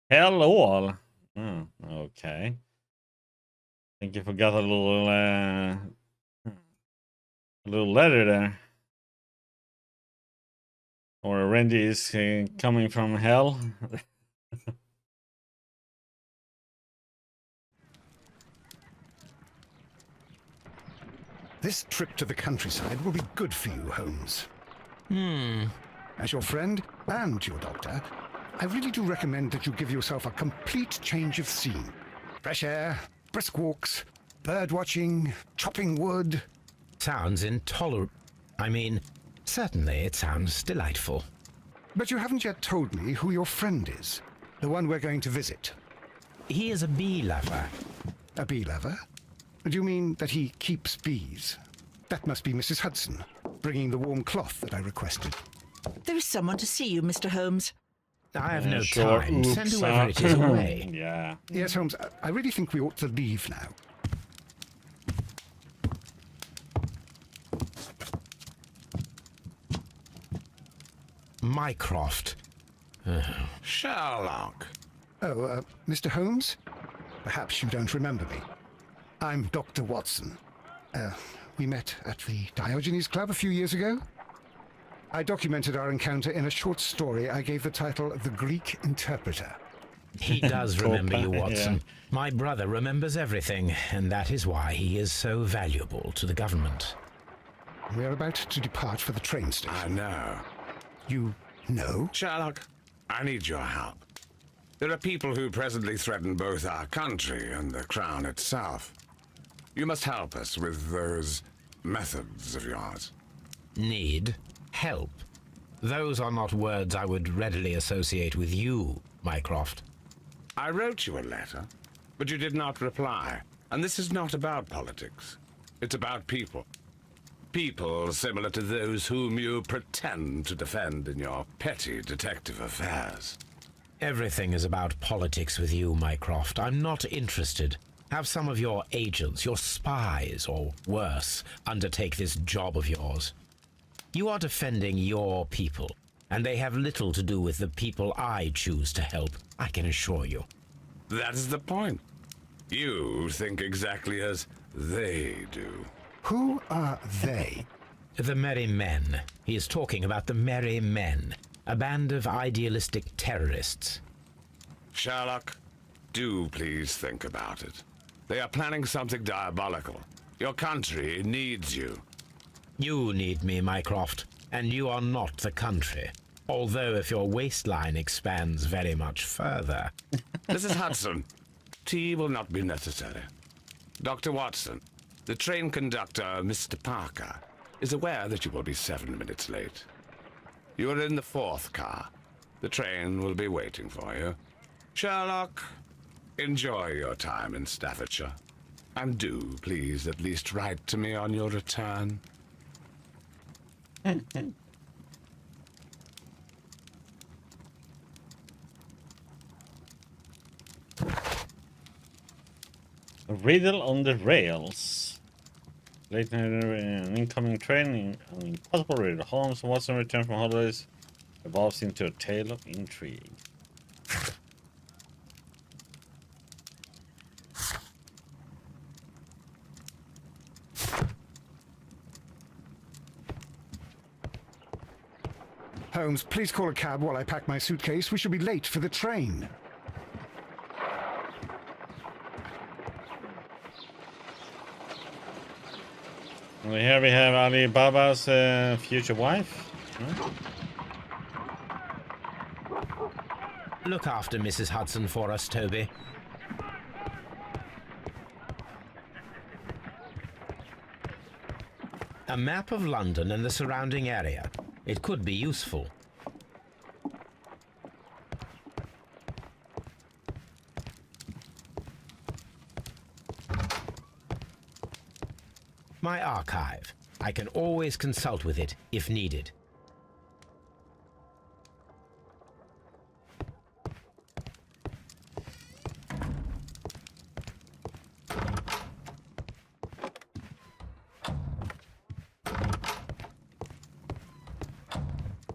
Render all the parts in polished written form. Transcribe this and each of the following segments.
Hello all. Okay. Think you forgot a little letter there. Or Randy is coming from hell. This trip to the countryside will be good for you, Holmes. Hmm. As your friend and your doctor, I really do recommend that you give yourself a complete change of scene. Fresh air, brisk walks, bird watching, chopping wood. Sounds intolerable. I mean, certainly it sounds delightful. But you haven't yet told me who your friend is, the one we're going to visit. He is a bee lover. A bee lover? Do you mean that he keeps bees? That must be Mrs. Hudson, bringing the warm cloth that I requested. There is someone to see you, Mr. Holmes. I have no sure. time. Oops. Send whoever it is away. Yeah. Yes, Holmes, I really think we ought to leave now. Mycroft. Sherlock. Oh, Mr. Holmes? Perhaps you don't remember me. I'm Dr. Watson. We met at the Diogenes Club a few years ago. I documented our encounter in a short story I gave the title The Greek Interpreter. He does remember you, Yeah. Watson. My brother remembers everything, and that is why he is so valuable to the government. We're about to depart for the train station. I know. You know? Sherlock, I need your help. There are people who presently threaten both our country and the crown itself. You must help us with those methods of yours. Need help. Those are not words I would readily associate with you, Mycroft. I wrote you a letter, but you did not reply. And this is not about politics. It's about people. People similar to those whom you pretend to defend in your petty detective affairs. Everything is about politics with you, Mycroft. I'm not interested. Have some of your agents, your spies, or worse, undertake this job of yours. You are defending your people, and they have little to do with the people I choose to help, I can assure you. That is the point. You think exactly as they do. Who are they? The Merry Men. He is talking about the Merry Men, a band of idealistic terrorists. Sherlock, do please think about it. They are planning something diabolical. Your country needs you. You need me, Mycroft, and you are not the country. Although if your waistline expands very much further. Mrs. Hudson, tea will not be necessary. Dr. Watson, the train conductor, Mr. Parker, is aware that you will be 7 minutes late. You are in the 4th car. The train will be waiting for you. Sherlock, enjoy your time in Staffordshire. And do, please, at least write to me on your return. Riddle on the rails. Late night an incoming train, an impossible riddle. Holmes and Watson return from holidays evolves into a tale of intrigue. Holmes, please call a cab while I pack my suitcase. We shall be late for the train. And here we have Ali Baba's future wife. Look after Mrs. Hudson for us, Toby. A map of London and the surrounding area. It could be useful. My archive. I can always consult with it if needed.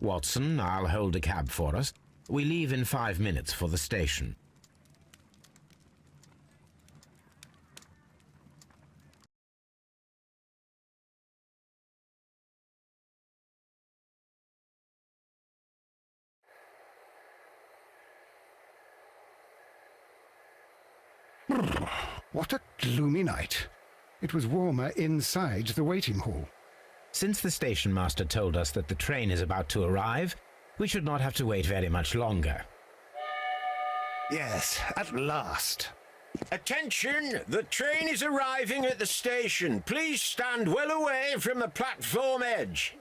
Watson, I'll hold a cab for us. We leave in 5 minutes for the station. What a gloomy night. It was warmer inside the waiting hall. Since the station master told us that the train is about to arrive, we should not have to wait very much longer. Yes, at last. Attention! The train is arriving at the station. Please stand well away from the platform edge.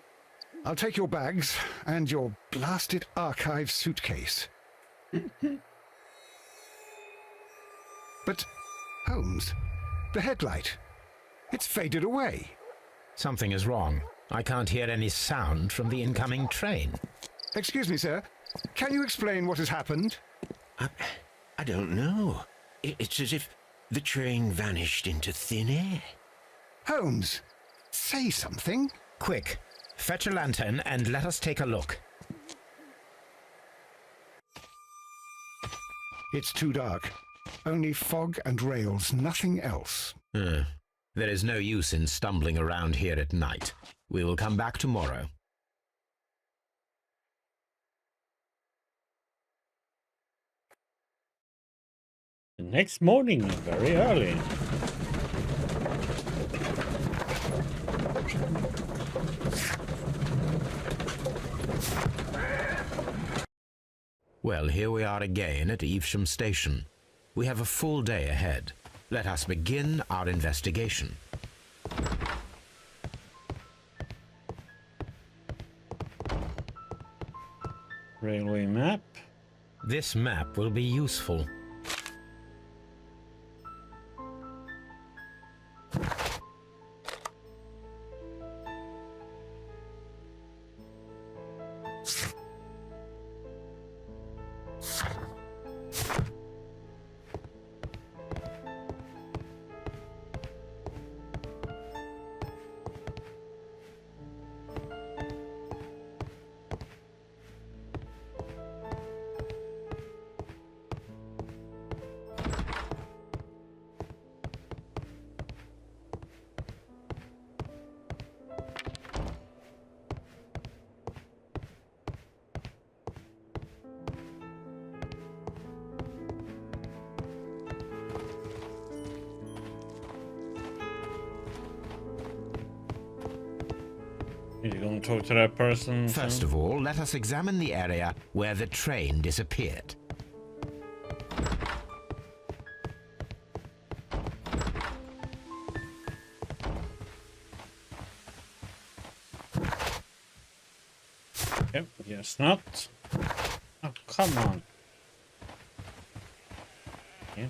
I'll take your bags and your blasted archive suitcase. But, Holmes, the headlight, it's faded away. Something is wrong. I can't hear any sound from the incoming train. Excuse me, sir. Can you explain what has happened? I don't know. It's as if the train vanished into thin air. Holmes, say something. Quick, fetch a lantern and let us take a look. It's too dark. Only fog and rails, nothing else. There is no use in stumbling around here at night. We will come back tomorrow. The next morning, very early. Well, here we are again at Evesham Station. We have a full day ahead. Let us begin our investigation. Railway map. This map will be useful. Are you going to talk to that person? First of all, let us examine the area where the train disappeared. Yep, yes, not. Oh, come on. Yeah.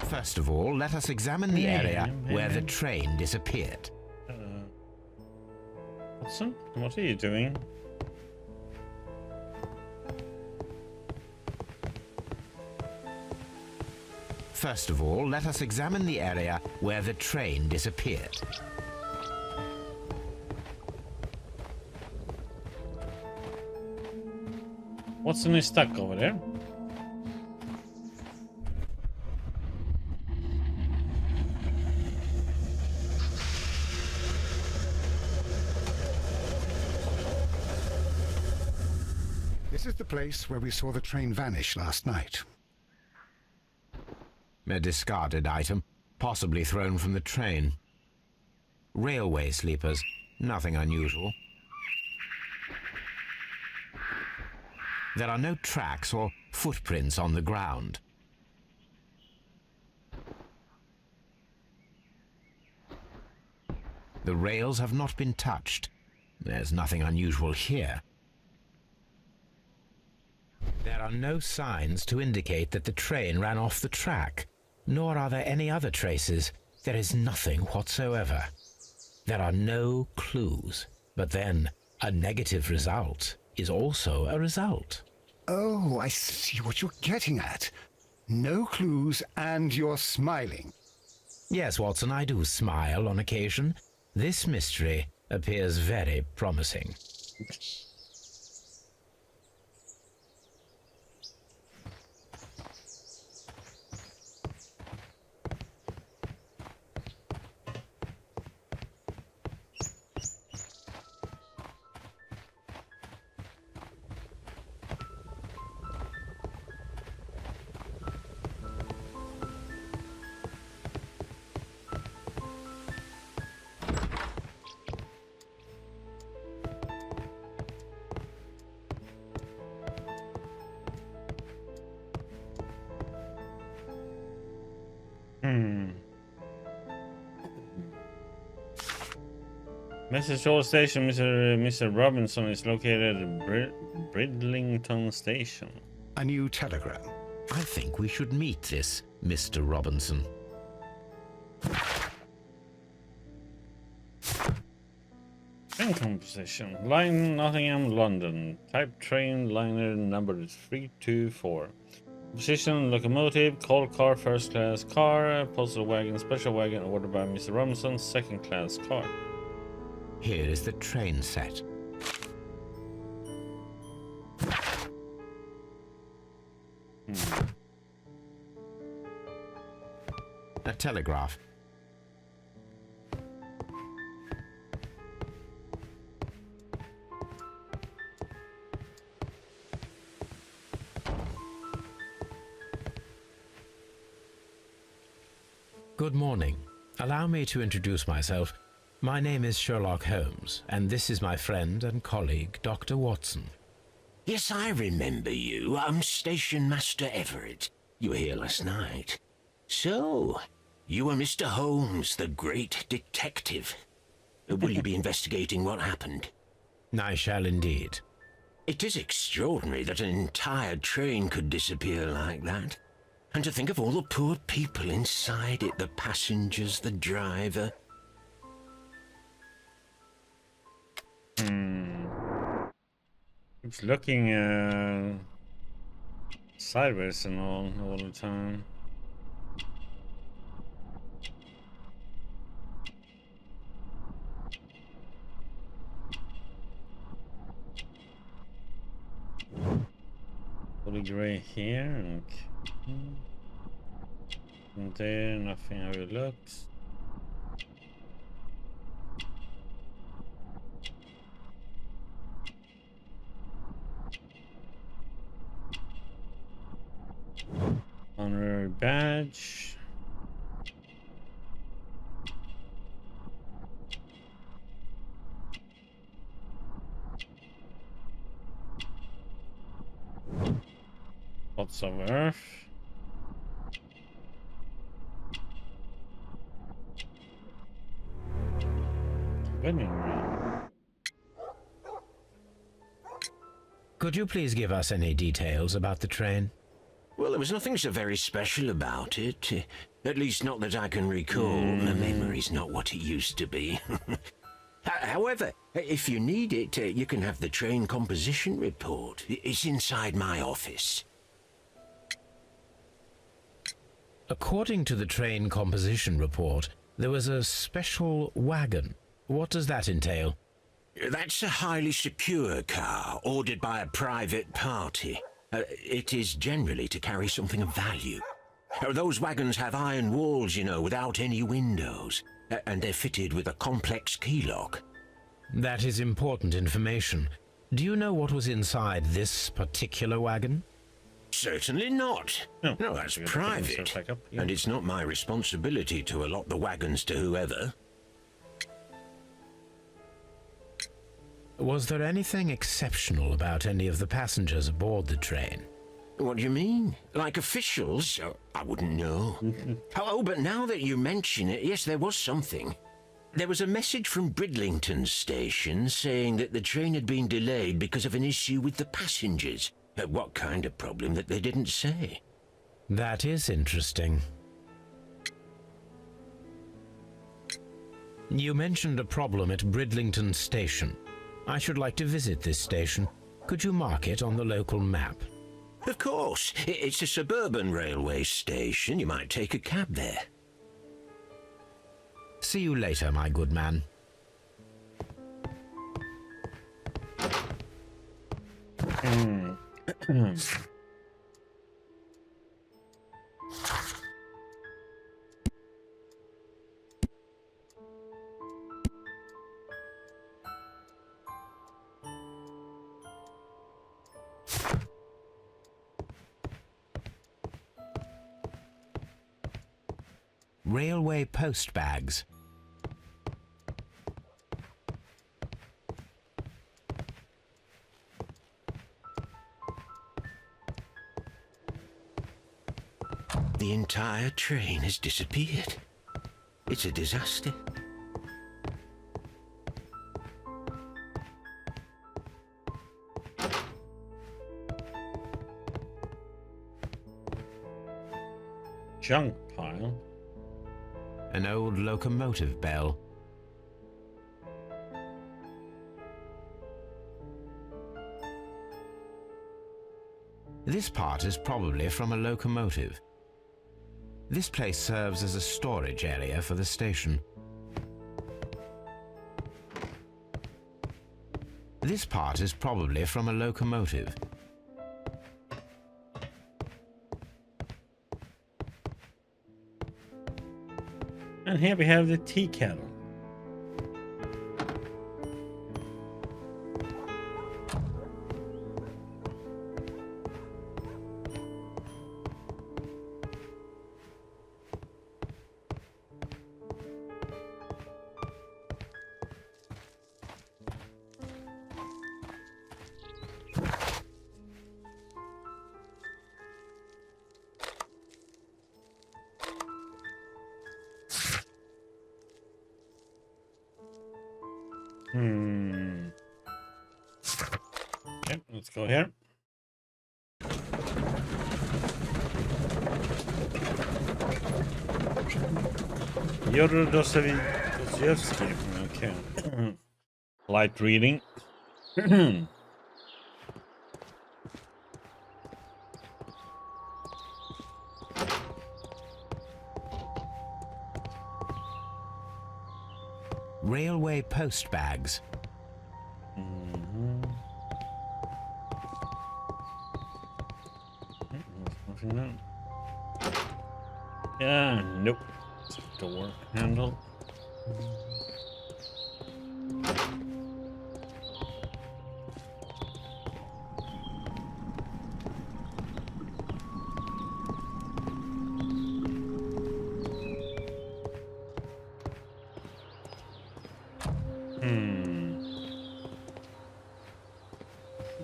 First of all, let us examine the area where the train disappeared. Watson, what are you doing? First of all, let us examine the area where the train disappeared. Watson is stuck over there. This is the place where we saw the train vanish last night. A discarded item, possibly thrown from the train. Railway sleepers, nothing unusual. There are no tracks or footprints on the ground. The rails have not been touched. There's nothing unusual here. There are no signs to indicate that the train ran off the track, nor are there any other traces. There is nothing whatsoever. There are no clues. But then, A negative result is also a result. Oh, I see what you're getting at. No clues and you're smiling. Yes, Watson, I do smile on occasion. This mystery appears very promising. Message to all station, Mr. Robinson is located at Bridlington Station. A new telegram. I think we should meet this Mr. Robinson. Train composition. Line Nottingham, London. Type train liner number 324. Position locomotive, coal car, first class car, postal wagon, special wagon ordered by Mr. Robinson, second class car. Here is the train set. A telegraph. Good morning. Allow me to introduce myself. My name is Sherlock Holmes, and this is my friend and colleague, Dr. Watson. Yes, I remember you. I'm Station Master Everett. You were here last night. So, you were Mr. Holmes, the great detective. Will you be investigating what happened? I shall indeed. It is extraordinary that an entire train could disappear like that. And to think of all the poor people inside it, the passengers, the driver. It's looking sideways and all the time. Fully gray here, okay. And there, nothing how it looks. Honorary badge. Lots of earth. Vending room. Could you please give us any details about the train? Well, there was nothing so very special about it. At least not that I can recall. My memory's not what it used to be. However, if you need it, you can have the train composition report. It's inside my office. According to the train composition report, there was a special wagon. What does that entail? That's a highly secure car, ordered by a private party. It is generally to carry something of value. Those wagons have iron walls, you know, without any windows. And they're fitted with a complex key lock. That is important information. Do you know what was inside this particular wagon? Certainly not. No, that's private. And it's not my responsibility to allot the wagons to whoever. Was there anything exceptional about any of the passengers aboard the train? What do you mean? Like officials? I wouldn't know. Oh, but now that you mention it, yes, there was something. There was a message from Bridlington Station saying that the train had been delayed because of an issue with the passengers. What kind of problem that they didn't say? That is interesting. You mentioned a problem at Bridlington Station. I should like to visit this station. Could you mark it on the local map? Of course. It's a suburban railway station. You might take a cab there. See you later, my good man. Railway post bags. The entire train has disappeared. It's a disaster. Junk pile. An old locomotive bell. This part is probably from a locomotive. This place serves as a storage area for the station. This part is probably from a locomotive. And here we have the tea kettle. Yep, let's go here. Fyodor Dostoevsky. Okay. Light reading. Railway post bags. Yeah, nope. It's a door handle.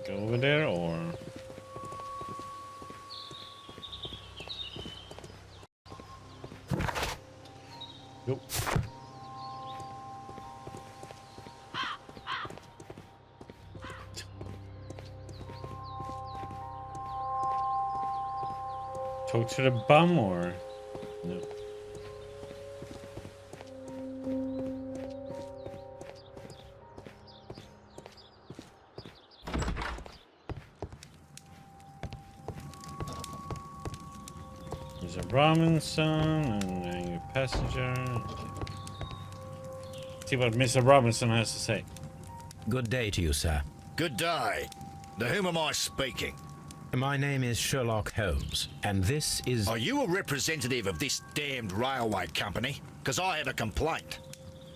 Go over there or... Nope. Talk to the bum or... Nope. There's a Robinson and then your passenger. Okay. See what Mr. Robinson has to say. Good day to you, sir. Good day. To whom am I speaking? My name is Sherlock Holmes, and this is... Are you a representative of this damned railway company? Because I have a complaint.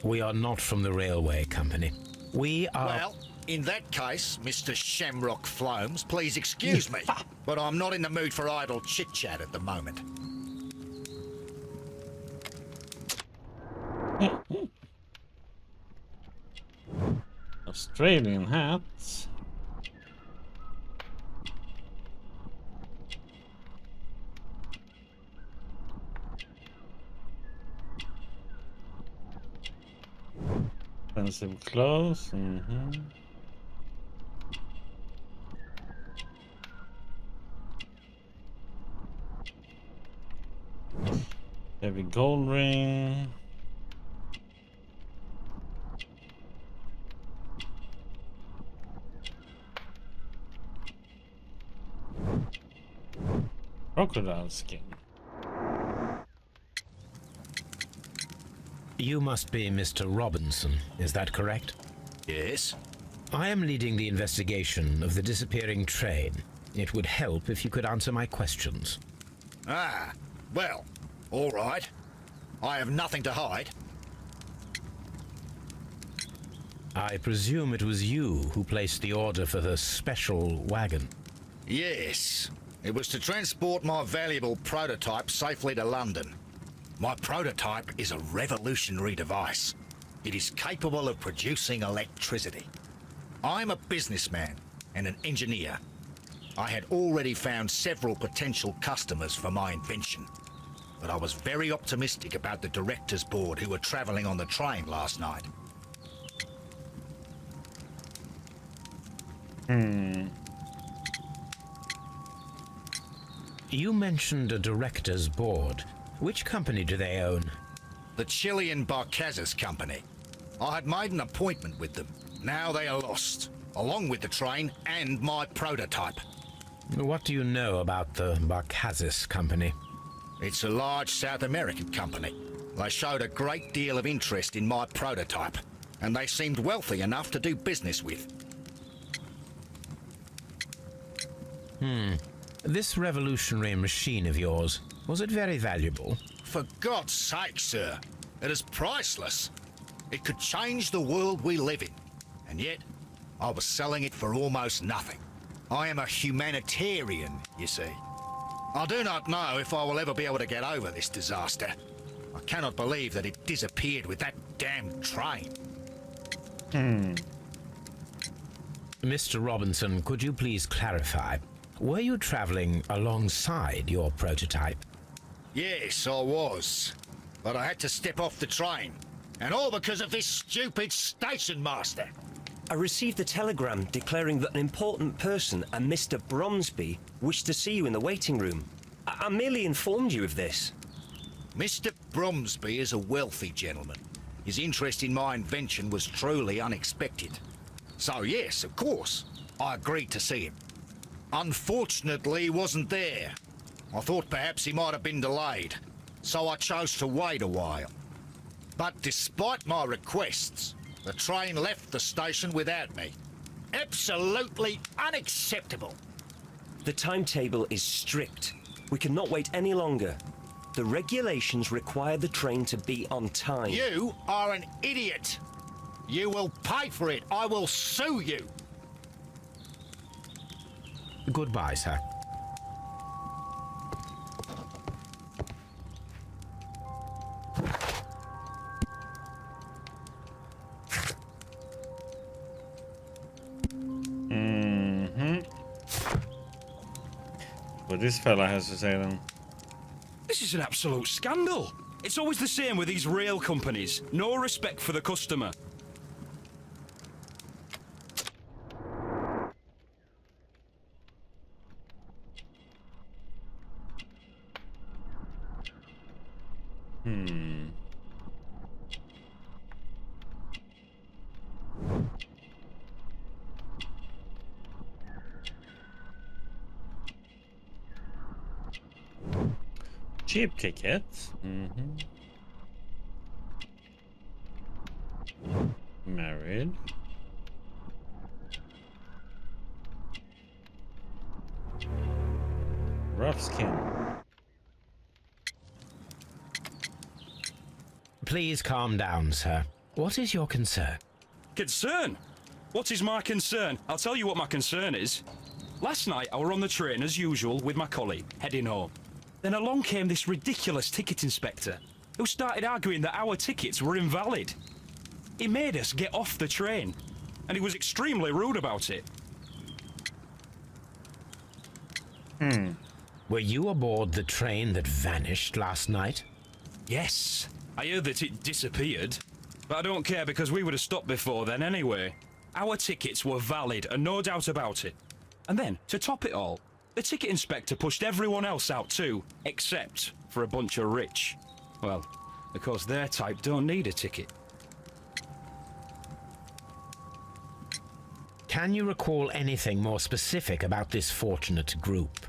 We are not from the railway company. We are... Well, in that case, Mr. Shamrock Flomes, please excuse me, but I'm not in the mood for idle chit-chat at the moment. Australian hats. Expensive clothes. Heavy gold ring. Crocodile skin. You must be Mr. Robinson, is that correct? Yes? I am leading the investigation of the disappearing train. It would help if you could answer my questions. Ah, well, all right. I have nothing to hide. I presume it was you who placed the order for the special wagon. Yes. It was to transport my valuable prototype safely to London. My prototype is a revolutionary device. It is capable of producing electricity. I'm a businessman and an engineer. I had already found several potential customers for my invention, but I was very optimistic about the directors' board who were travelling on the train last night. You mentioned a director's board. Which company do they own? The Chilean Barcazas Company. I had made an appointment with them. Now they are lost, along with the train and my prototype. What do you know about the Barcazas Company? It's a large South American company. They showed a great deal of interest in my prototype, and they seemed wealthy enough to do business with. This revolutionary machine of yours, was it very valuable? For God's sake, sir, it is priceless. It could change the world we live in, and yet I was selling it for almost nothing. I am a humanitarian, you see. I do not know if I will ever be able to get over this disaster. I cannot believe that it disappeared with that damn train. Mr. Robinson, could you please clarify? Were you traveling alongside your prototype? Yes, I was. But I had to step off the train. And all because of this stupid station master. I received a telegram declaring that an important person, a Mr. Bromsby, wished to see you in the waiting room. I merely informed you of this. Mr. Bromsby is a wealthy gentleman. His interest in my invention was truly unexpected. So yes, of course, I agreed to see him. Unfortunately, he wasn't there. I thought perhaps he might have been delayed, so I chose to wait a while. But despite my requests, the train left the station without me. Absolutely unacceptable. The timetable is strict. We cannot wait any longer. The regulations require the train to be on time. You are an idiot. You will pay for it. I will sue you. Goodbye, sir. What this fella has to say then. This is an absolute scandal. It's always the same with these rail companies. No respect for the customer. Cheap ticket. Married. Rough skin. Please calm down, sir. What is your concern? Concern? What is my concern? I'll tell you what my concern is. Last night I were on the train as usual with my colleague, heading home. Then along came this ridiculous ticket inspector, who started arguing that our tickets were invalid. He made us get off the train, and he was extremely rude about it. Were you aboard the train that vanished last night? Yes, I heard that it disappeared, but I don't care because we would have stopped before then anyway. Our tickets were valid and no doubt about it. And then, to top it all, the ticket inspector pushed everyone else out too, except for a bunch of rich. Well, of course their type don't need a ticket. Can you recall anything more specific about this fortunate group?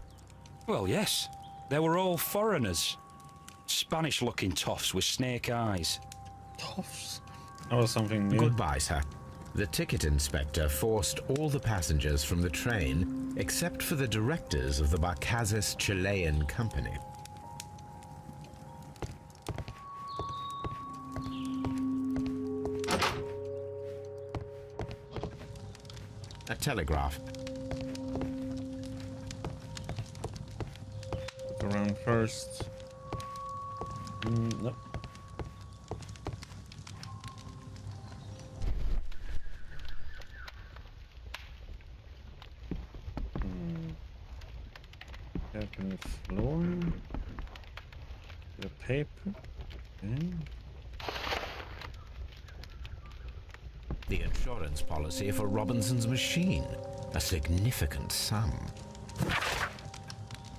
Well, yes. They were all foreigners. Spanish-looking toffs with snake eyes. Toffs. That was something new. Goodbye, sir. The ticket inspector forced all the passengers from the train except for the directors of the Barcazes Chilean Company. A telegraph. Look around first. Nope. Open the floor. The paper. Okay. The insurance policy for Robinson's machine. A significant sum.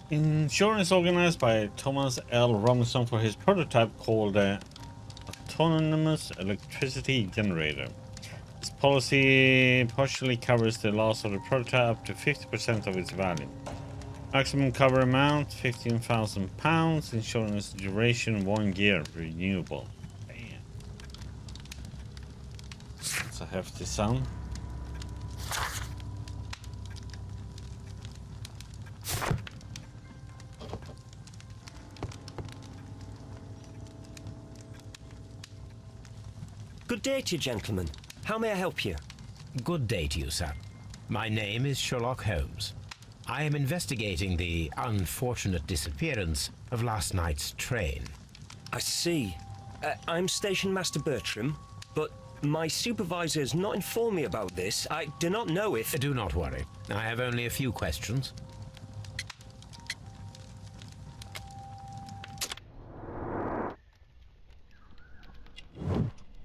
Insurance organized by Thomas L. Robinson for his prototype called the Autonomous Electricity Generator. This policy partially covers the loss of the prototype up to 50% of its value. Maximum cover amount £15,000. Insurance duration 1 year. Renewable. Damn. That's a hefty sum. Good day to you, gentlemen. How may I help you? Good day to you, sir. My name is Sherlock Holmes. I am investigating the unfortunate disappearance of last night's train. I see. I'm Station Master Bertram, but my supervisor has not informed me about this. I do not know if... Do not worry. I have only a few questions.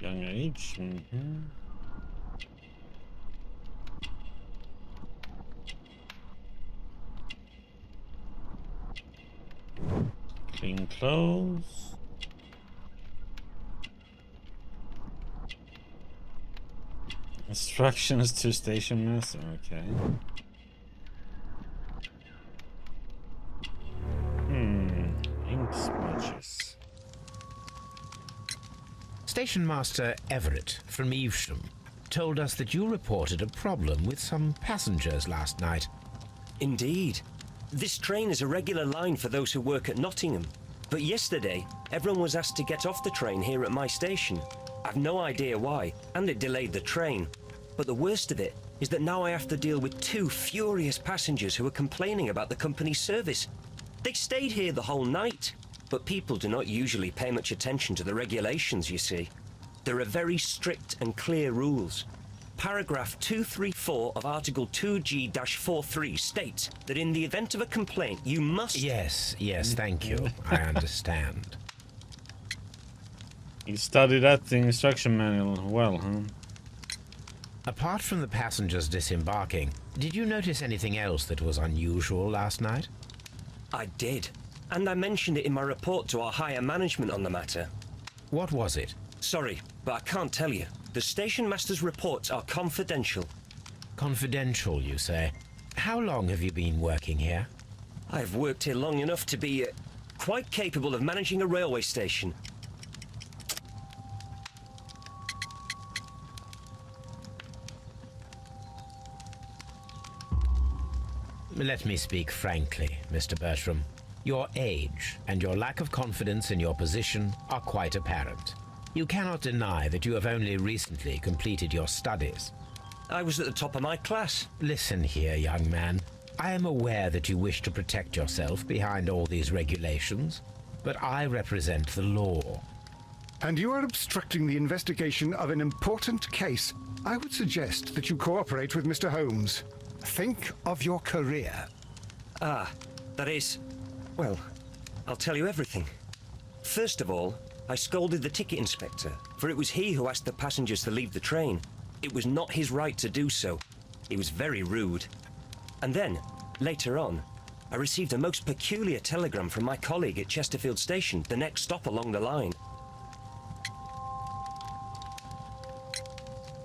Young age. Clean clothes. Instructions to station master. Okay. Ink smudges. Station Master Everett from Evesham told us that you reported a problem with some passengers last night. Indeed. This train is a regular line for those who work at Nottingham. But yesterday, everyone was asked to get off the train here at my station. I've no idea why, and it delayed the train. But the worst of it is that now I have to deal with 2 furious passengers who are complaining about the company's service. They stayed here the whole night, but people do not usually pay much attention to the regulations, you see. There are very strict and clear rules. Paragraph 234 of Article 2G-43 states that in the event of a complaint, you must... Yes, thank you. I understand. You studied that the instruction manual well, huh? Apart from the passengers disembarking, did you notice anything else that was unusual last night? I did. And I mentioned it in my report to our higher management on the matter. What was it? Sorry, but I can't tell you. The station master's reports are confidential. Confidential, you say? How long have you been working here? I've worked here long enough to be quite capable of managing a railway station. Let me speak frankly, Mr. Bertram. Your age and your lack of confidence in your position are quite apparent. You cannot deny that you have only recently completed your studies. I was at the top of my class. Listen here, young man. I am aware that you wish to protect yourself behind all these regulations, but I represent the law. And you are obstructing the investigation of an important case. I would suggest that you cooperate with Mr. Holmes. Think of your career. Ah, that is... Well, I'll tell you everything. First of all, I scolded the ticket inspector, for it was he who asked the passengers to leave the train. It was not his right to do so. He was very rude. And then, later on, I received a most peculiar telegram from my colleague at Chesterfield Station, the next stop along the line.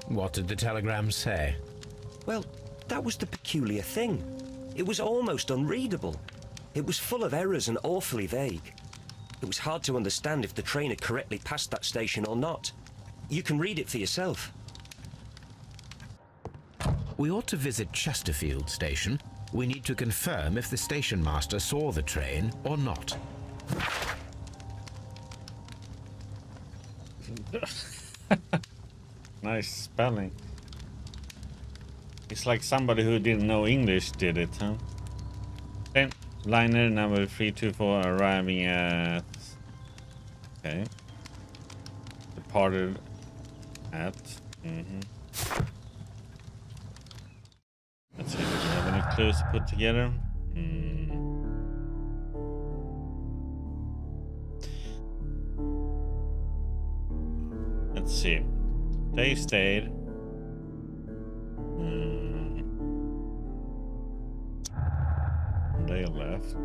What did the telegram say? Well, that was the peculiar thing. It was almost unreadable. It was full of errors and awfully vague. It was hard to understand if the train had correctly passed that station or not. You can read it for yourself. We ought to visit Chesterfield Station. We need to confirm if the station master saw the train or not. Nice spelling. It's like somebody who didn't know English did it, huh? Okay. Liner number 324 arriving at... Okay. Departed at... Let's see if we have any clues to put together. Let's see. They stayed. They left.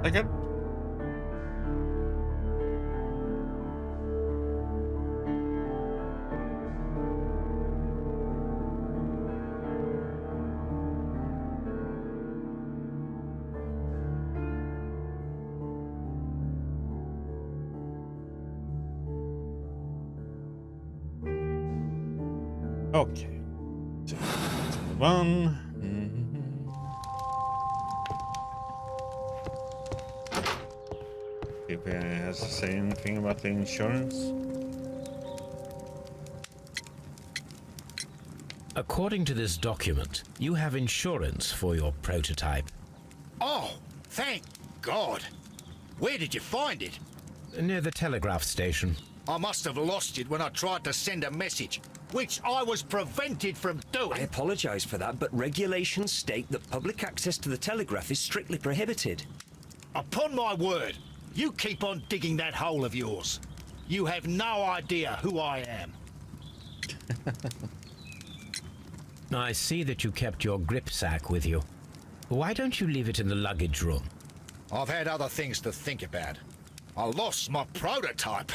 Second. Okay. One. If he has to say anything about the insurance. According to this document, you have insurance for your prototype. Oh, thank God. Where did you find it? Near the telegraph station. I must have lost it when I tried to send a message, which I was prevented from I doing. apologise for that, but regulations state that public access to the telegraph is strictly prohibited. Upon my word, you keep on digging that hole of yours. You have no idea who I am. I see that you kept your grip sack with you. Why don't you leave it in the luggage room? I've had other things to think about. I lost my prototype.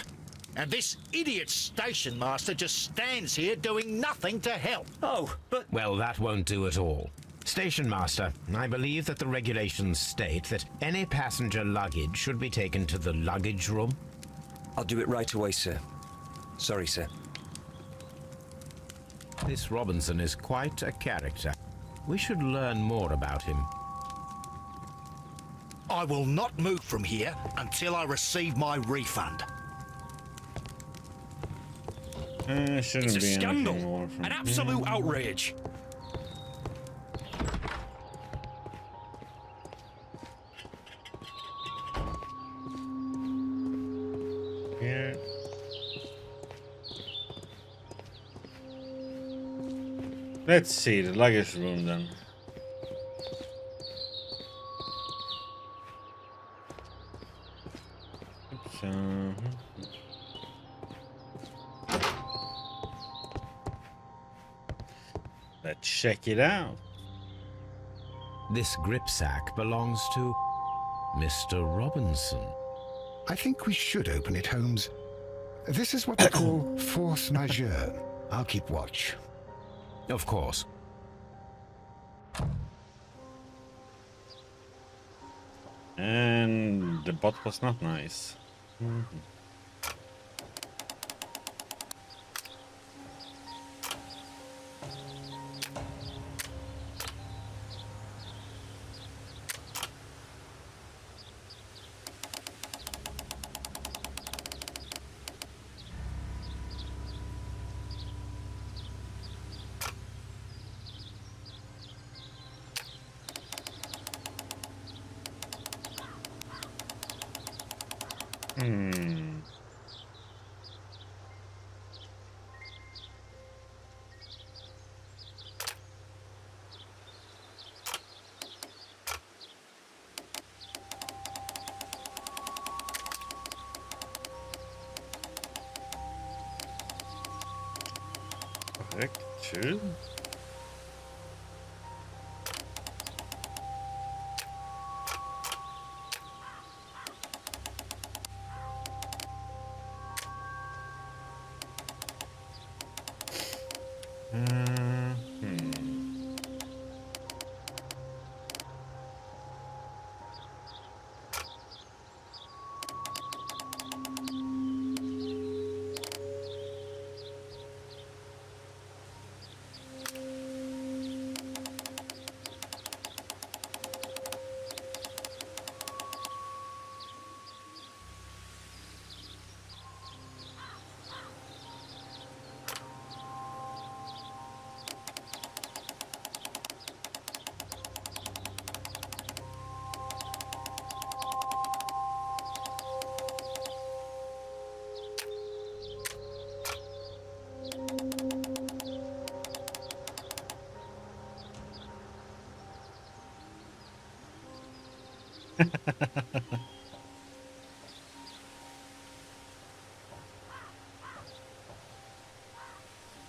And this idiot station master just stands here doing nothing to help. Oh, but... Well, that won't do at all. Station master, I believe that the regulations state that any passenger luggage should be taken to the luggage room. I'll do it right away, sir. Sorry, sir. This Robinson is quite a character. We should learn more about him. I will not move from here until I receive my refund. Shouldn't It's a be scandal. anything more from An absolute outrage. here. Let's see the luggage room then. Oops, let's check it out. This grip sack belongs to Mr. Robinson. I think we should open it, Holmes. This is what they call force majeure. I'll keep watch. Of course. And the bot was not nice. Check 2.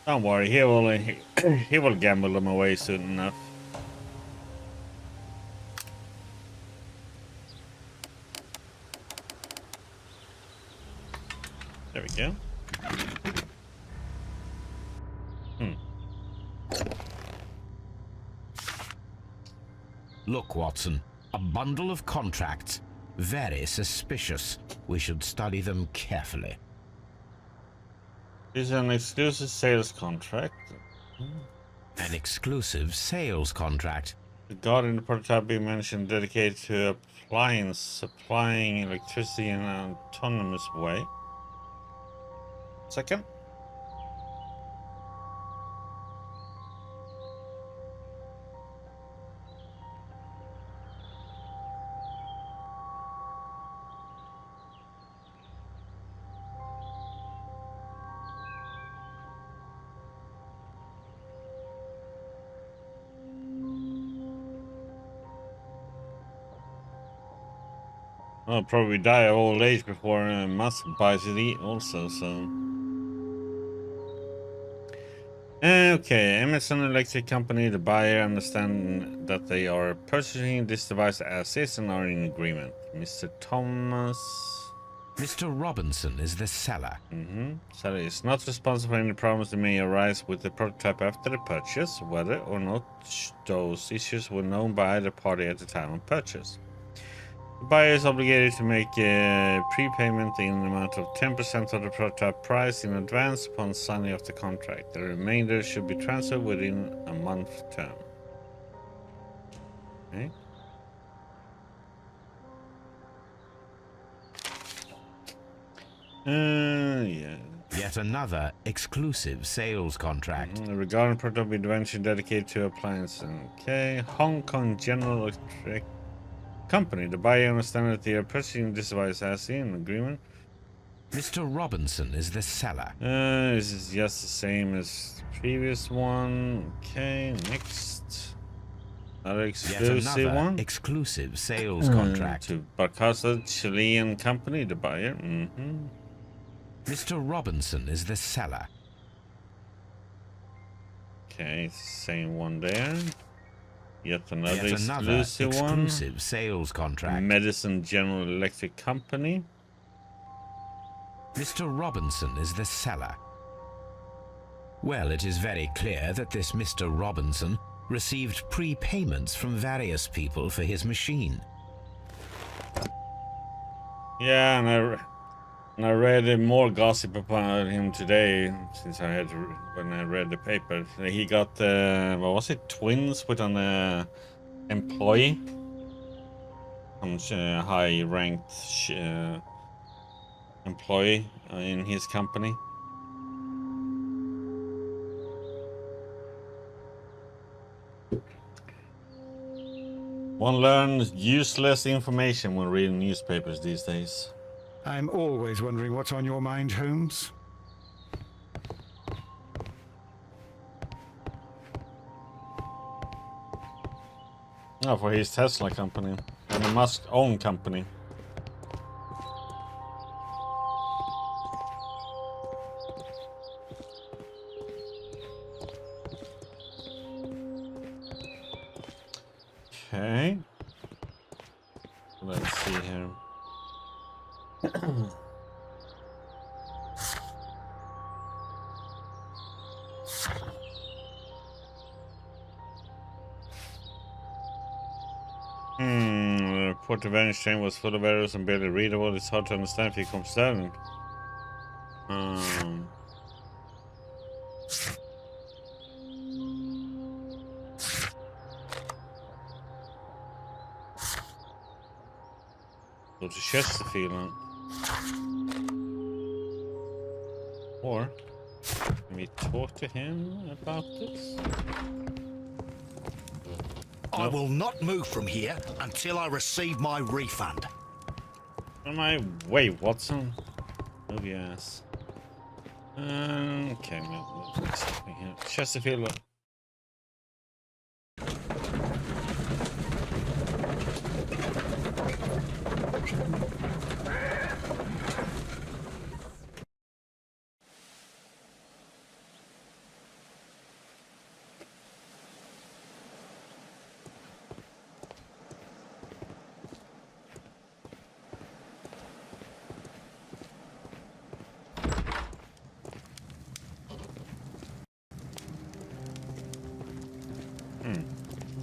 Don't worry, he will gamble them away soon enough. There we go. Look, Watson, a bundle of contracts. Very suspicious. We should study them carefully. This is an exclusive sales contract. An exclusive sales contract. The guard in the prototype being mentioned dedicated to appliance supplying electricity in an autonomous way. Second. I'll probably die of old age before Musk buys it also, so... Okay, Emerson Electric Company, the buyer, understand that they are purchasing this device as is and are in agreement. Mr. Thomas... Mr. Robinson is the seller. Seller is not responsible for any problems that may arise with the prototype after the purchase, whether or not those issues were known by either party at the time of purchase. The buyer is obligated to make a prepayment in an amount of 10% of the prototype price in advance upon signing of the contract. The remainder should be transferred within a month term. Okay. Yeah. Yet another exclusive sales contract. Regarding prototype invention dedicated to appliance. Okay. Hong Kong General Electric Company. The buyer understands that they are purchasing this device as in agreement. Mr. Robinson is the seller. This is just the same as the previous one. Okay, next. Another exclusive one. Exclusive sales contract. To Barcaza Chilean Company, the buyer. Mr. Robinson is the seller. Okay, it's the same one there. Yet another exclusive one. Sales contract. Medicine General Electric Company. Mr. Robinson is the seller. Well, it is very clear that this Mr. Robinson received prepayments from various people for his machine. Yeah, and I read more gossip about him today since I had when I read the paper. He got what was it? Twins with an employee, some high-ranked employee in his company. One learns useless information when reading newspapers these days. I'm always wondering what's on your mind, Holmes. Oh, for his Tesla company. And a Musk-owned company. Okay. Let's see here. The report of Vanish train was full of errors and barely readable. It's hard to understand if you come silent. Go to Chesterfield. Or can we talk to him about this? I will not move from here until I receive my refund. On my way, Watson. Move your ass. Okay, what's happening here? Chesterfield.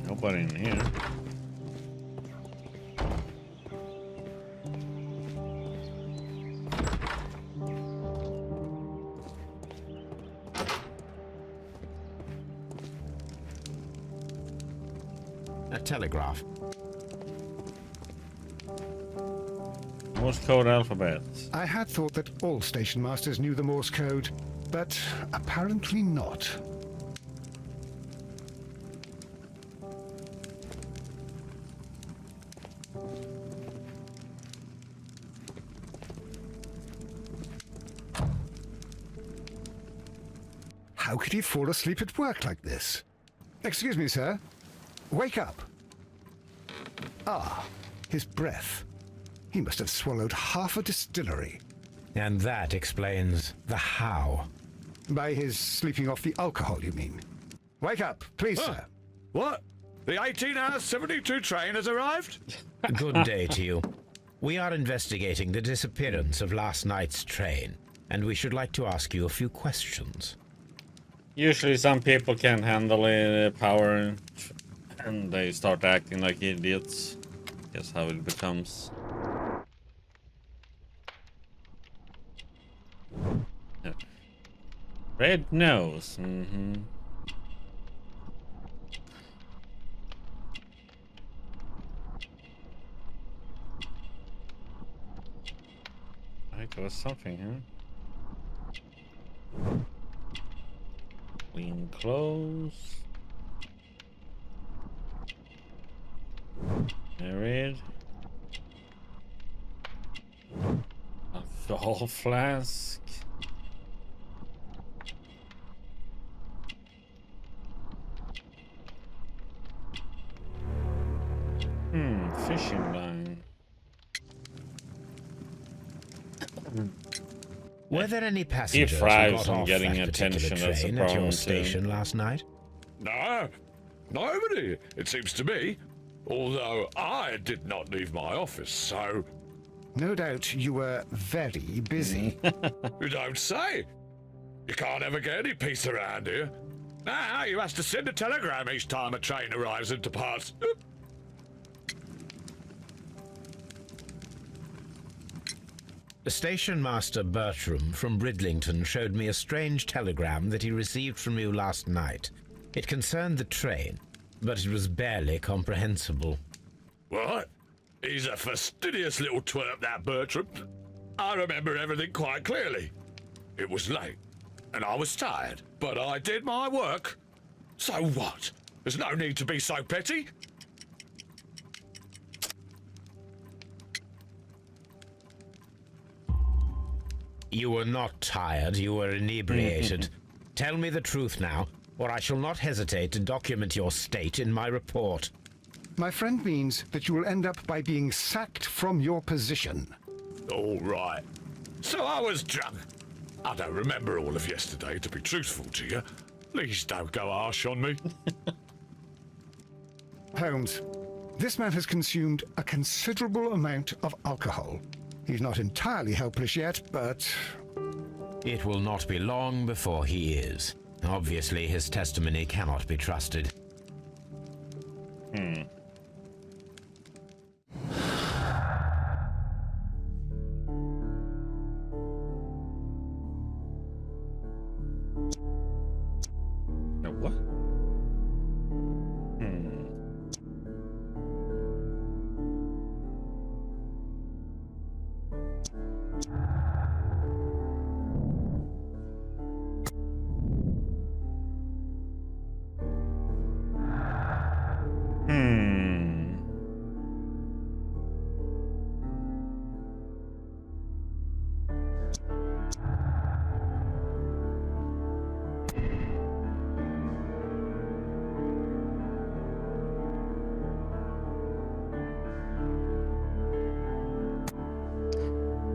Nobody in here. A telegraph. Morse code alphabet. I had thought that all station masters knew the Morse code, but apparently not. How could he fall asleep at work like this? Excuse me, sir. Wake up. Ah, his breath. He must have swallowed half a distillery. And that explains the how. By his sleeping off the alcohol, you mean? Wake up, please, sir. What? The 18-hour-72 train has arrived? Good day to you. We are investigating the disappearance of last night's train, and we should like to ask you a few questions. Usually some people can't handle power and they start acting like idiots. Guess how it becomes. Yeah. Red nose. I think there was something here. Clean clothes. Married. Alcohol flask. Fishing line. Were there any passengers who thrives got on off getting that particular attention, that's the train at your problem, too. station last night? No, nobody, it seems to me. Although I did not leave my office, so... No doubt you were very busy. You don't say. You can't ever get any peace around here. Now you have to send a telegram each time a train arrives and departs. Station Master Bertram from Bridlington showed me a strange telegram that he received from you last night. It concerned the train, but it was barely comprehensible. What? He's a fastidious little twerp, that Bertram. I remember everything quite clearly. It was late, and I was tired, but I did my work. So what? There's no need to be so petty. You were not tired, you were inebriated. Tell me the truth now, or I shall not hesitate to document your state in my report. My friend means that you will end up by being sacked from your position. All right. So I was drunk. I don't remember all of yesterday, to be truthful to you. Please don't go harsh on me. Holmes, This man has consumed a considerable amount of alcohol. He's not entirely helpless yet, but... It will not be long before he is. Obviously, his testimony cannot be trusted. What?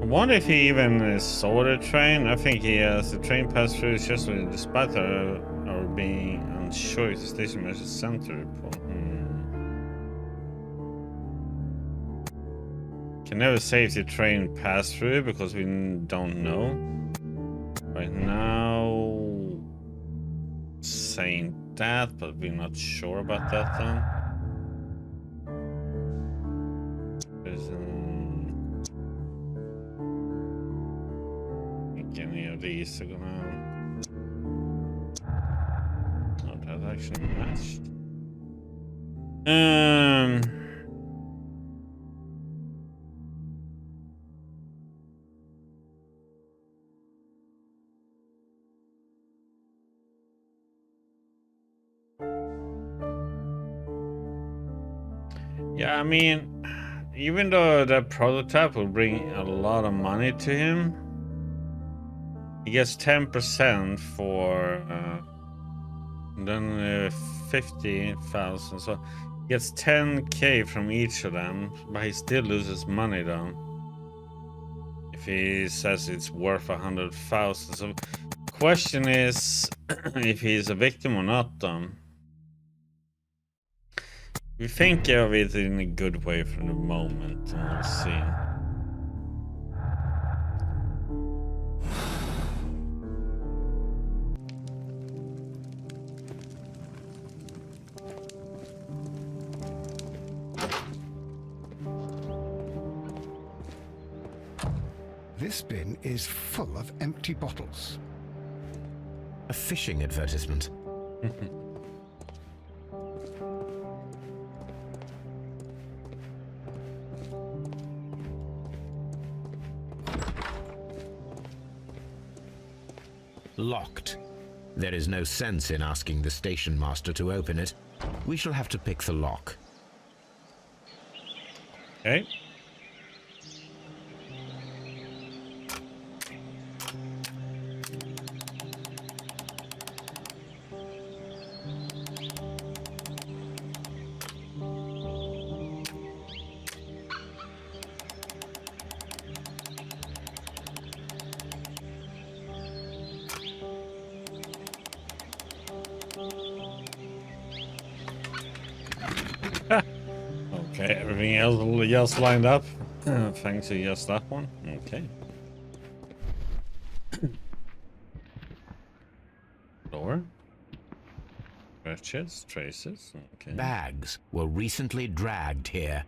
I wonder if he even saw the train. I think he has. The train passed through just despite our being unsure if the station master sent the report. Can never say if the train passed through because we don't know. Right now, saying that, but we're not sure about that then. There's any of these are gonna not that actually matched. Yeah, I mean, even though that prototype will bring a lot of money to him, he gets 10% for then 50,000. So he gets 10k from each of them, but he still loses money though. If he says it's worth 100,000. So question is if he's a victim or not though. We think of it in a good way from the moment, and we'll see. This bin is full of empty bottles. A fishing advertisement. Locked. There is no sense in asking the station master to open it. We shall have to pick the lock. Okay. Okay, everything else just lined up. Thanks to just that one. Okay. Door. Scratches, traces. Okay. Bags were recently dragged here.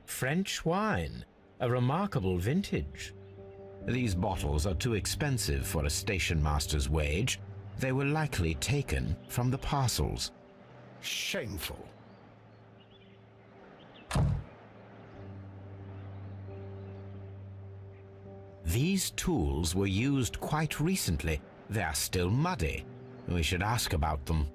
French wine, a remarkable vintage. These bottles are too expensive for a station master's wage. They were likely taken from the parcels. Shameful. These tools were used quite recently. They are still muddy. We should ask about them.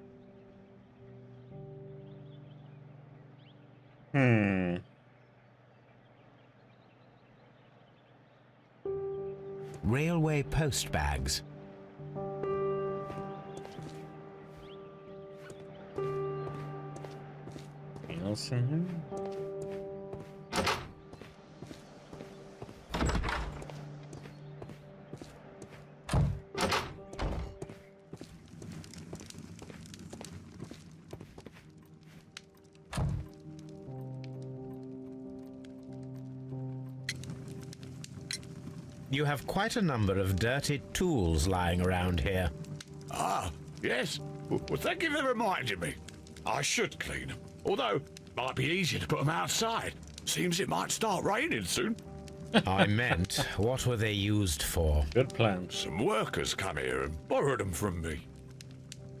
Railway post bags. Anything else in here? You have quite a number of dirty tools lying around here. Ah, yes. Well, thank you for reminding me. I should clean them. Although, might be easier to put them outside. Seems it might start raining soon. I meant, what were they used for? Good plan. Some workers come here and borrowed them from me.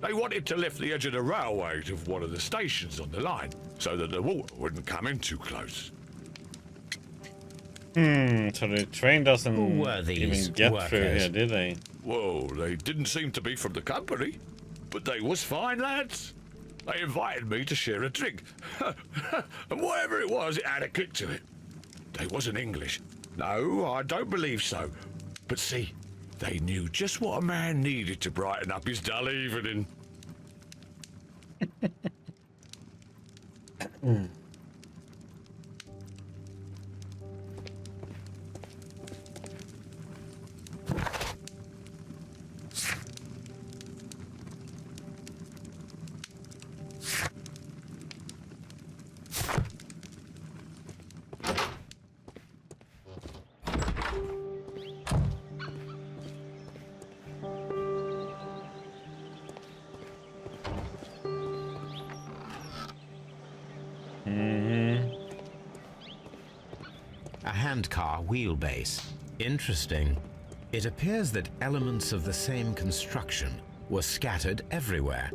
They wanted to lift the edge of the railway to one of the stations on the line, so that the water wouldn't come in too close. So the train doesn't Who were these even get workers? through here, did they? Well, they didn't seem to be from the company, but they was fine lads. They invited me to share a drink. And whatever it was, it had a kick to it. They wasn't English. No, I don't believe so. But see, they knew just what a man needed to brighten up his dull evening. A handcar wheelbase. Interesting. It appears that elements of the same construction were scattered everywhere.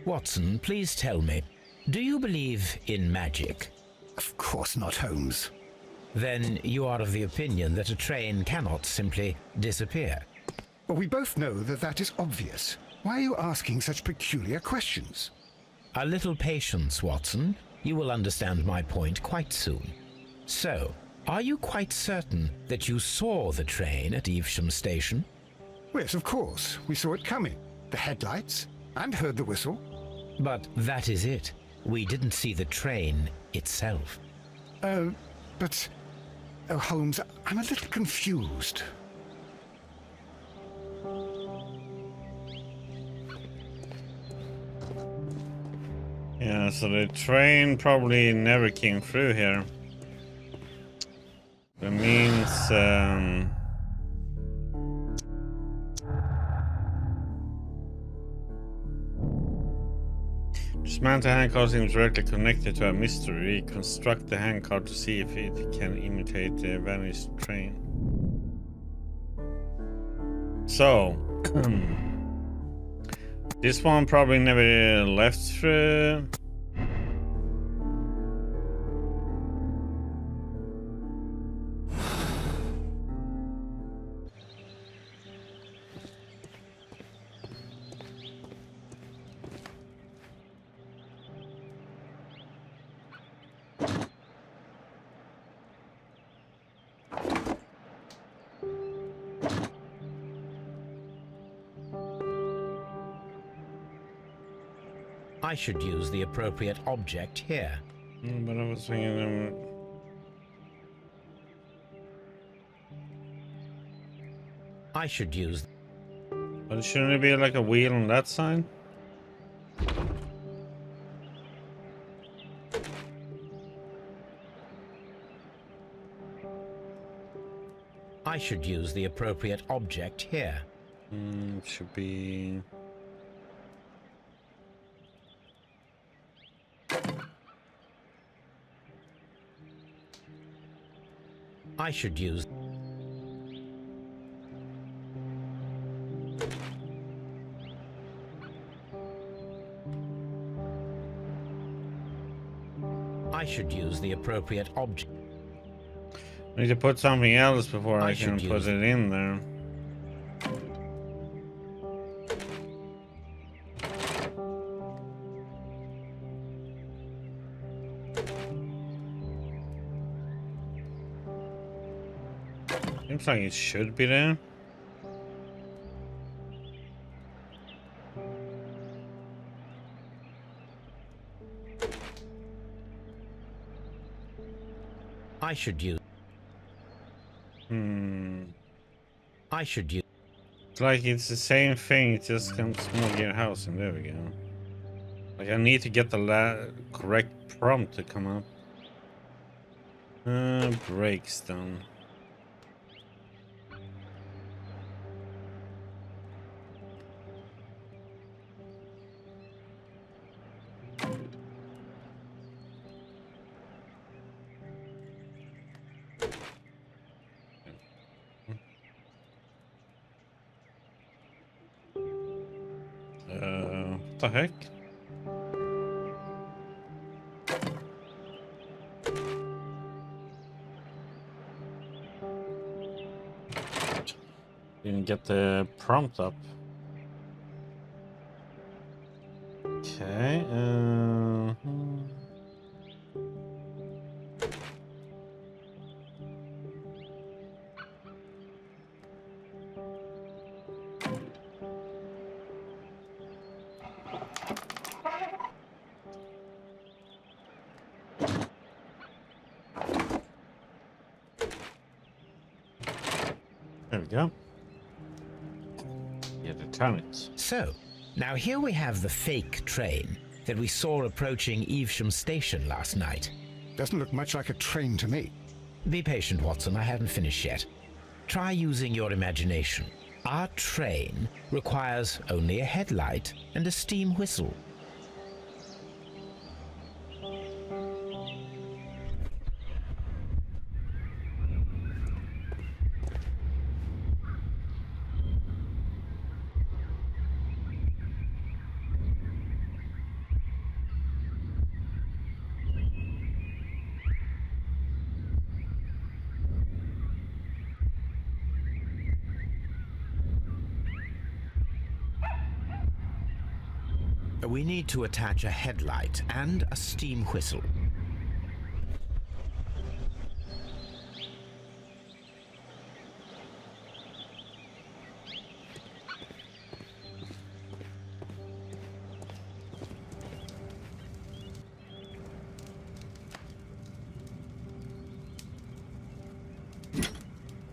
Watson, please tell me, do you believe in magic? Of course not, Holmes. Then you are of the opinion that a train cannot simply disappear. Well, we both know that that is obvious. Why are you asking such peculiar questions? A little patience, Watson. You will understand my point quite soon. So, are you quite certain that you saw the train at Evesham Station? Yes, of course. We saw it coming. The headlights, and heard the whistle. But that is it. We didn't see the train itself. But... Oh, Holmes, I'm a little confused. Yeah, so the train probably never came through here. That means dismantle handcar seems directly connected to a mystery. Construct the handcar to see if it can imitate the vanished train. So this one probably never left through. I should use the appropriate object here. But I was thinking, I should use... but shouldn't it be like a wheel on that side? I should use the appropriate object here. Should be... I should use... I should use the appropriate object. I need to put something else before I can should put use- it in there. Seems like it should be there. I should use... I should use... It's like it's the same thing, it just comes small gear housing. There we go. Like I need to get the correct prompt to come up. Brakes done. What the heck? Didn't get the prompt up. Okay. There we go. Yeah, to turn it. So, now here we have the fake train that we saw approaching Evesham Station last night. Doesn't look much like a train to me. Be patient, Watson, I haven't finished yet. Try using your imagination. Our train requires only a headlight and a steam whistle. We need to attach a headlight and a steam whistle.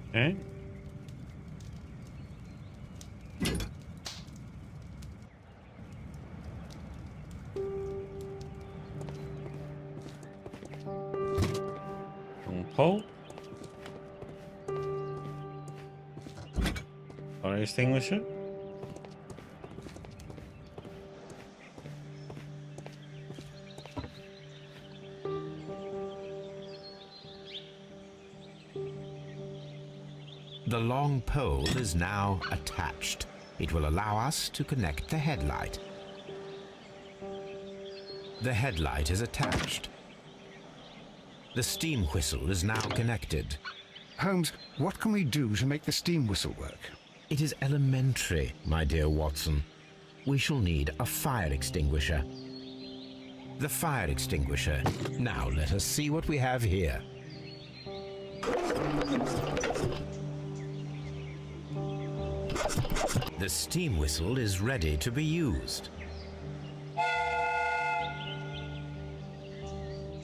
Okay. Pole. Fire extinguisher. The long pole is now attached. It will allow us to connect the headlight. The headlight is attached. The steam whistle is now connected. Holmes, what can we do to make the steam whistle work? It is elementary, my dear Watson. We shall need a fire extinguisher. The fire extinguisher. Now let us see what we have here. The steam whistle is ready to be used.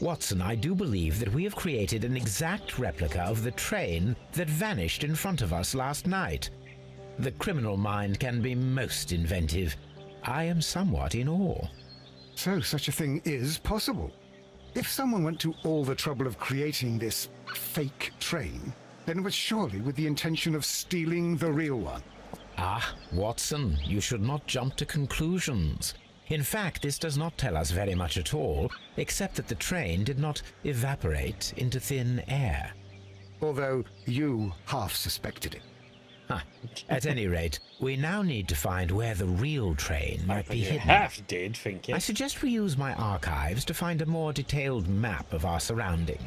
Watson, I do believe that we have created an exact replica of the train that vanished in front of us last night. The criminal mind can be most inventive. I am somewhat in awe. So such a thing is possible. If someone went to all the trouble of creating this fake train, then it was surely with the intention of stealing the real one. Ah, Watson, you should not jump to conclusions. In fact, this does not tell us very much at all, except that the train did not evaporate into thin air. Although you half suspected it. At any rate, we now need to find where the real train might be hidden. Half did think it. I suggest we use my archives to find a more detailed map of our surroundings.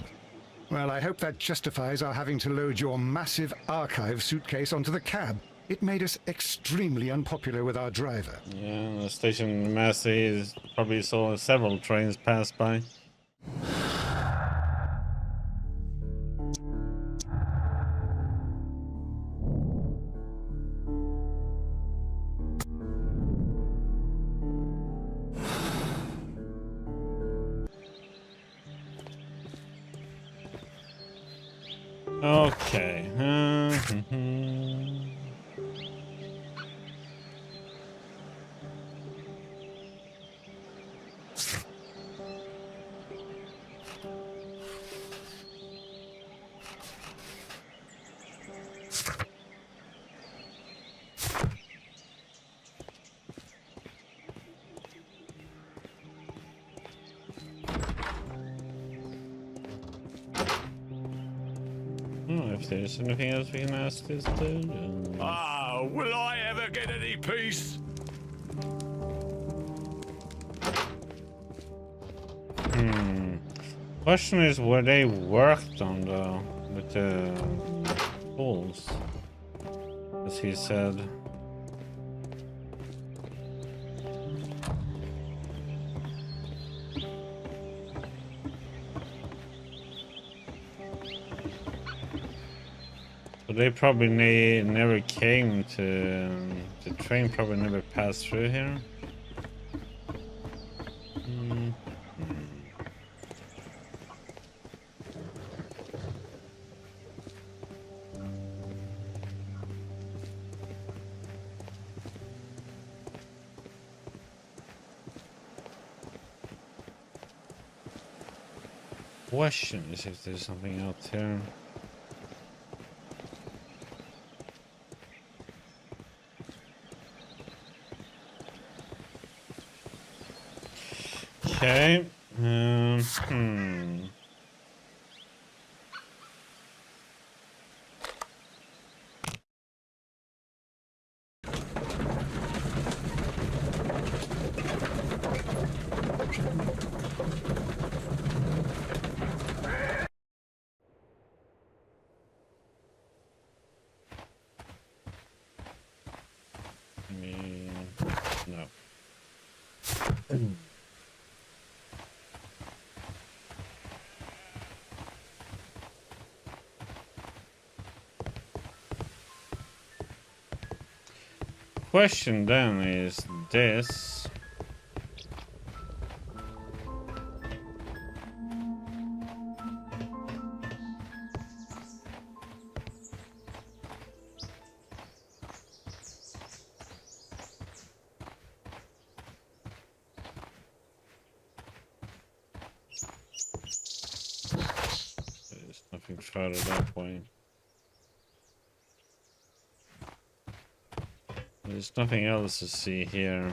Well, I hope that justifies our having to load your massive archive suitcase onto the cab. It made us extremely unpopular with our driver. Yeah, the station master probably saw several trains pass by. Okay. know if there's anything else we can ask this dude. Ah, will I ever get any peace? Question is where they worked on though with the tools, as he said. So they probably never came to the train. Probably never passed through here. Question is if there's something out there. Okay. No. Question then is this. There's nothing further that way. There's nothing else to see here.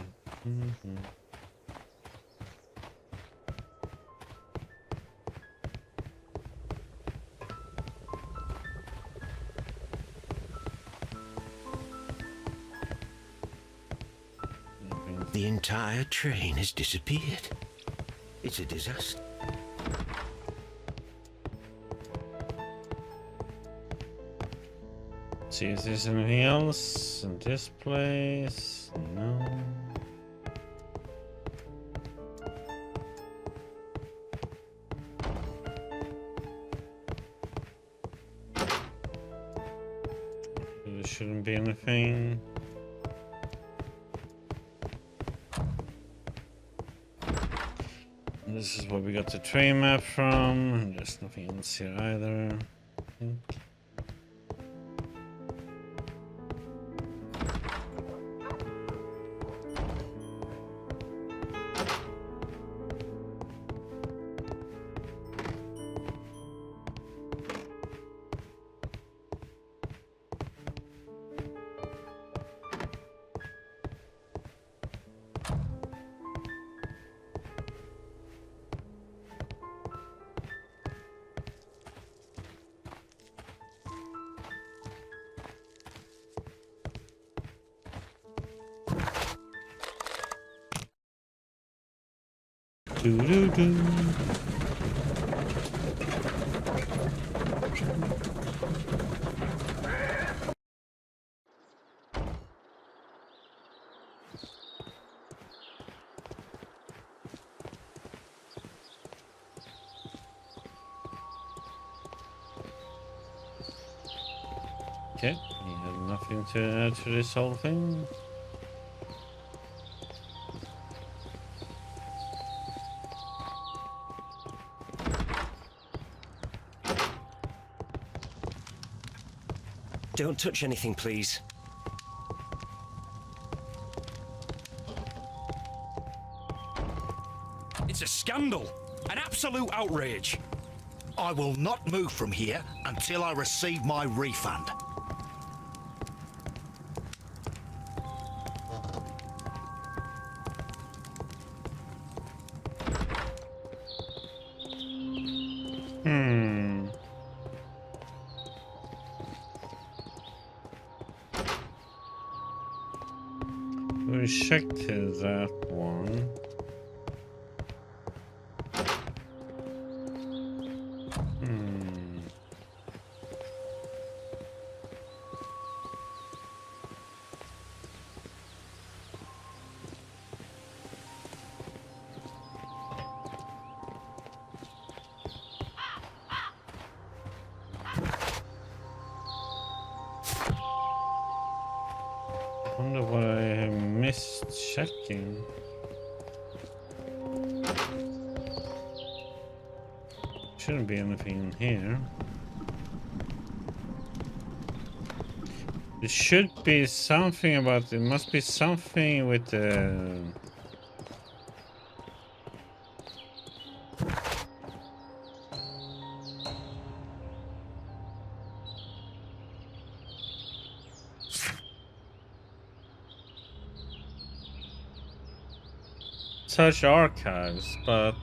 The entire train has disappeared. It's a disaster. See if there's anything else in this place. No. There shouldn't be anything. This is where we got the train map from. There's nothing else here either. I think. Do do do. Okay, he had nothing to add to this whole thing. Don't touch anything, please. It's a scandal. An absolute outrage. I will not move from here until I receive my refund. checked that one. Wonder what I have missed checking. Shouldn't be anything in here. There should be something about it. Must be something with the search archives, but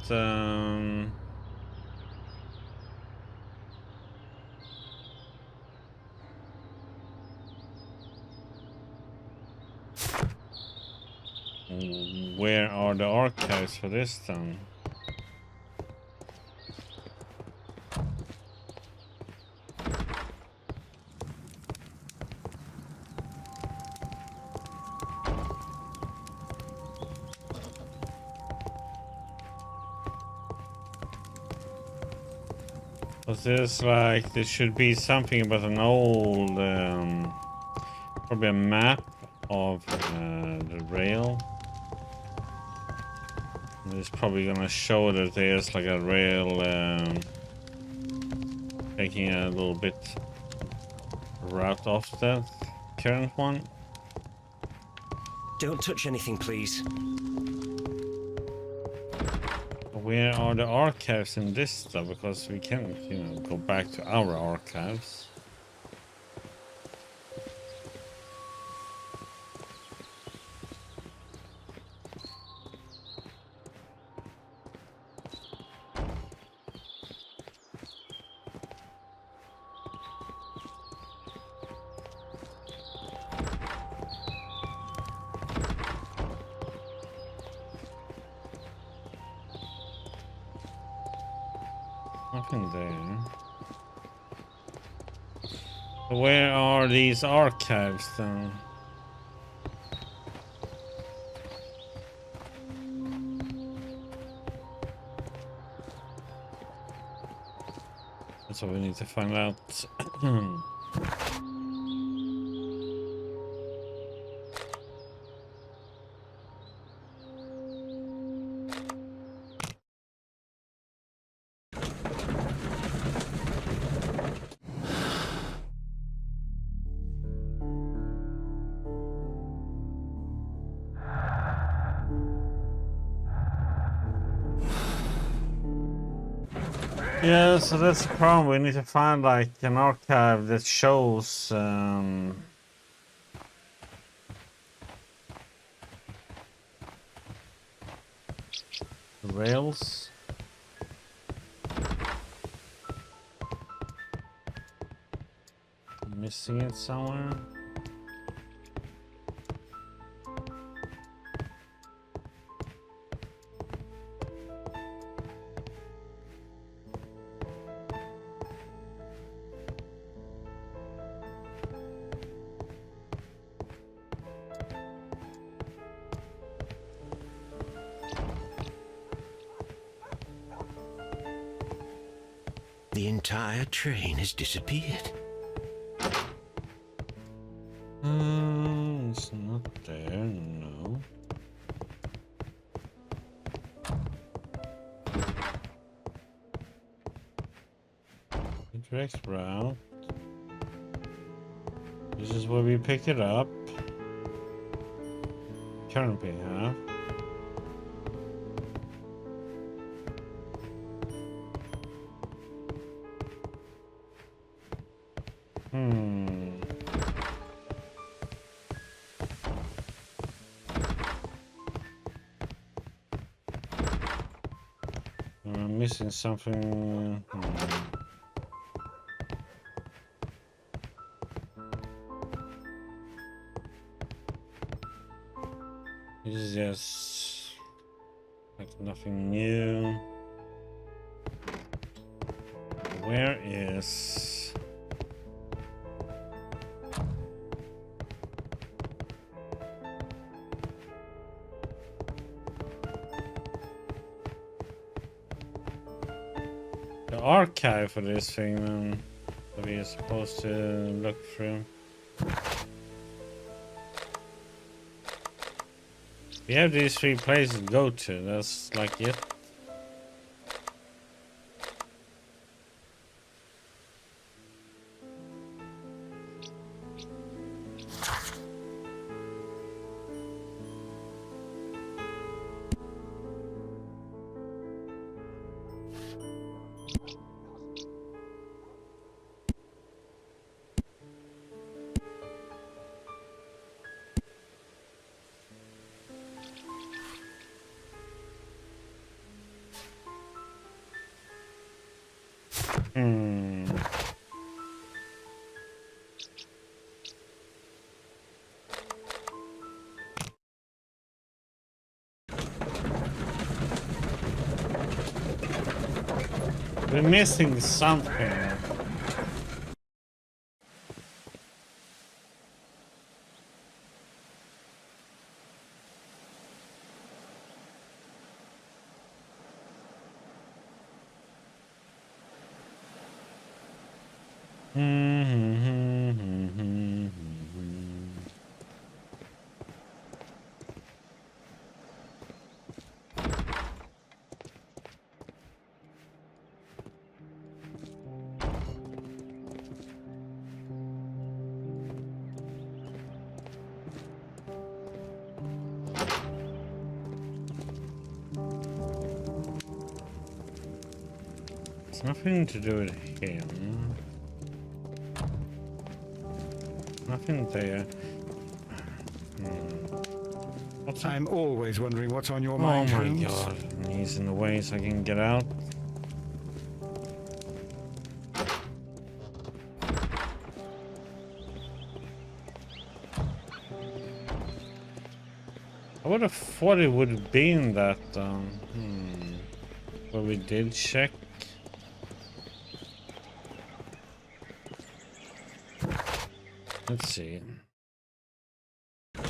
where are the archives for this then? There's like, there should be something about an old, probably a map of the rail. And it's probably gonna show that there's like a rail taking a little bit route off the current one. Don't touch anything, please. Where are the archives in this stuff? Because we can't, you know, go back to our archives. Nothing there. Where are these archives then? That's what we need to find out. Yeah, so that's the problem. We need to find like an archive that shows rails. I'm missing it somewhere. The entire train has disappeared. It's not there, no. Direct route. This is where we picked it up. Currently have. I'm missing something. is just like nothing new. Where is the archive for this thing then, that we are supposed to look through? We have these 3 places to go to, that's like it. We're missing something. It's nothing to do with him. Nothing there. I'm always wondering what's on your Oh mind, my Holmes. god, he's in the way so I can get out. I would have thought it would have been that, where we did check. Let's see. I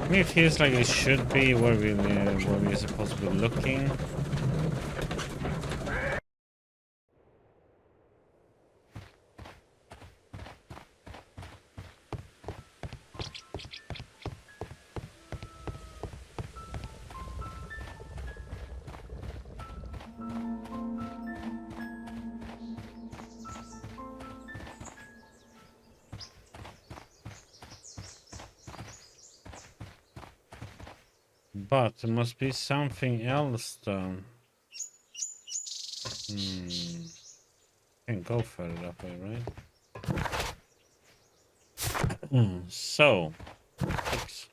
mean, it feels like it should be where we're supposed to be looking. But there must be something else though. Can't go further that way, right? So, oops.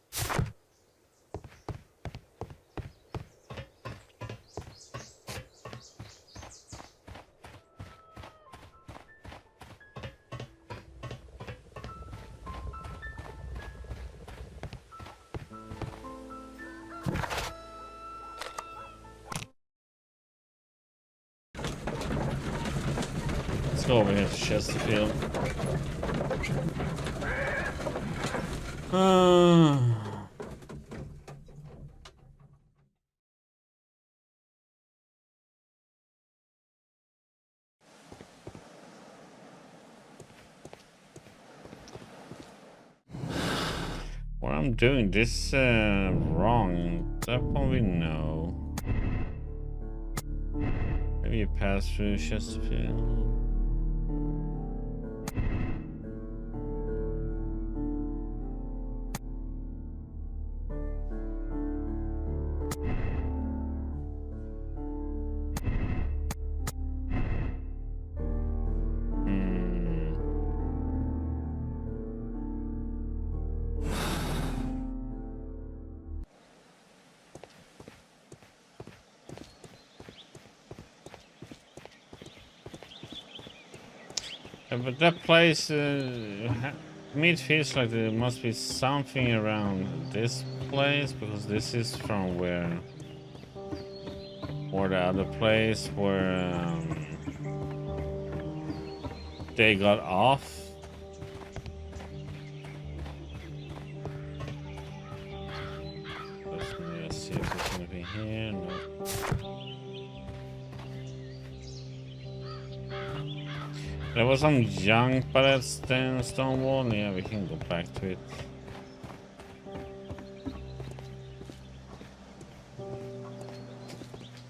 Let's go over here to Chesterfield. What I'm doing this wrong, that probably no. Maybe you pass through Chesterfield. But that place, To me, it feels like there must be something around this place, because this is from where, or the other place where they got off. Let's see if there's anything here. No. There was some junk by that stone wall. Yeah, we can go back to it.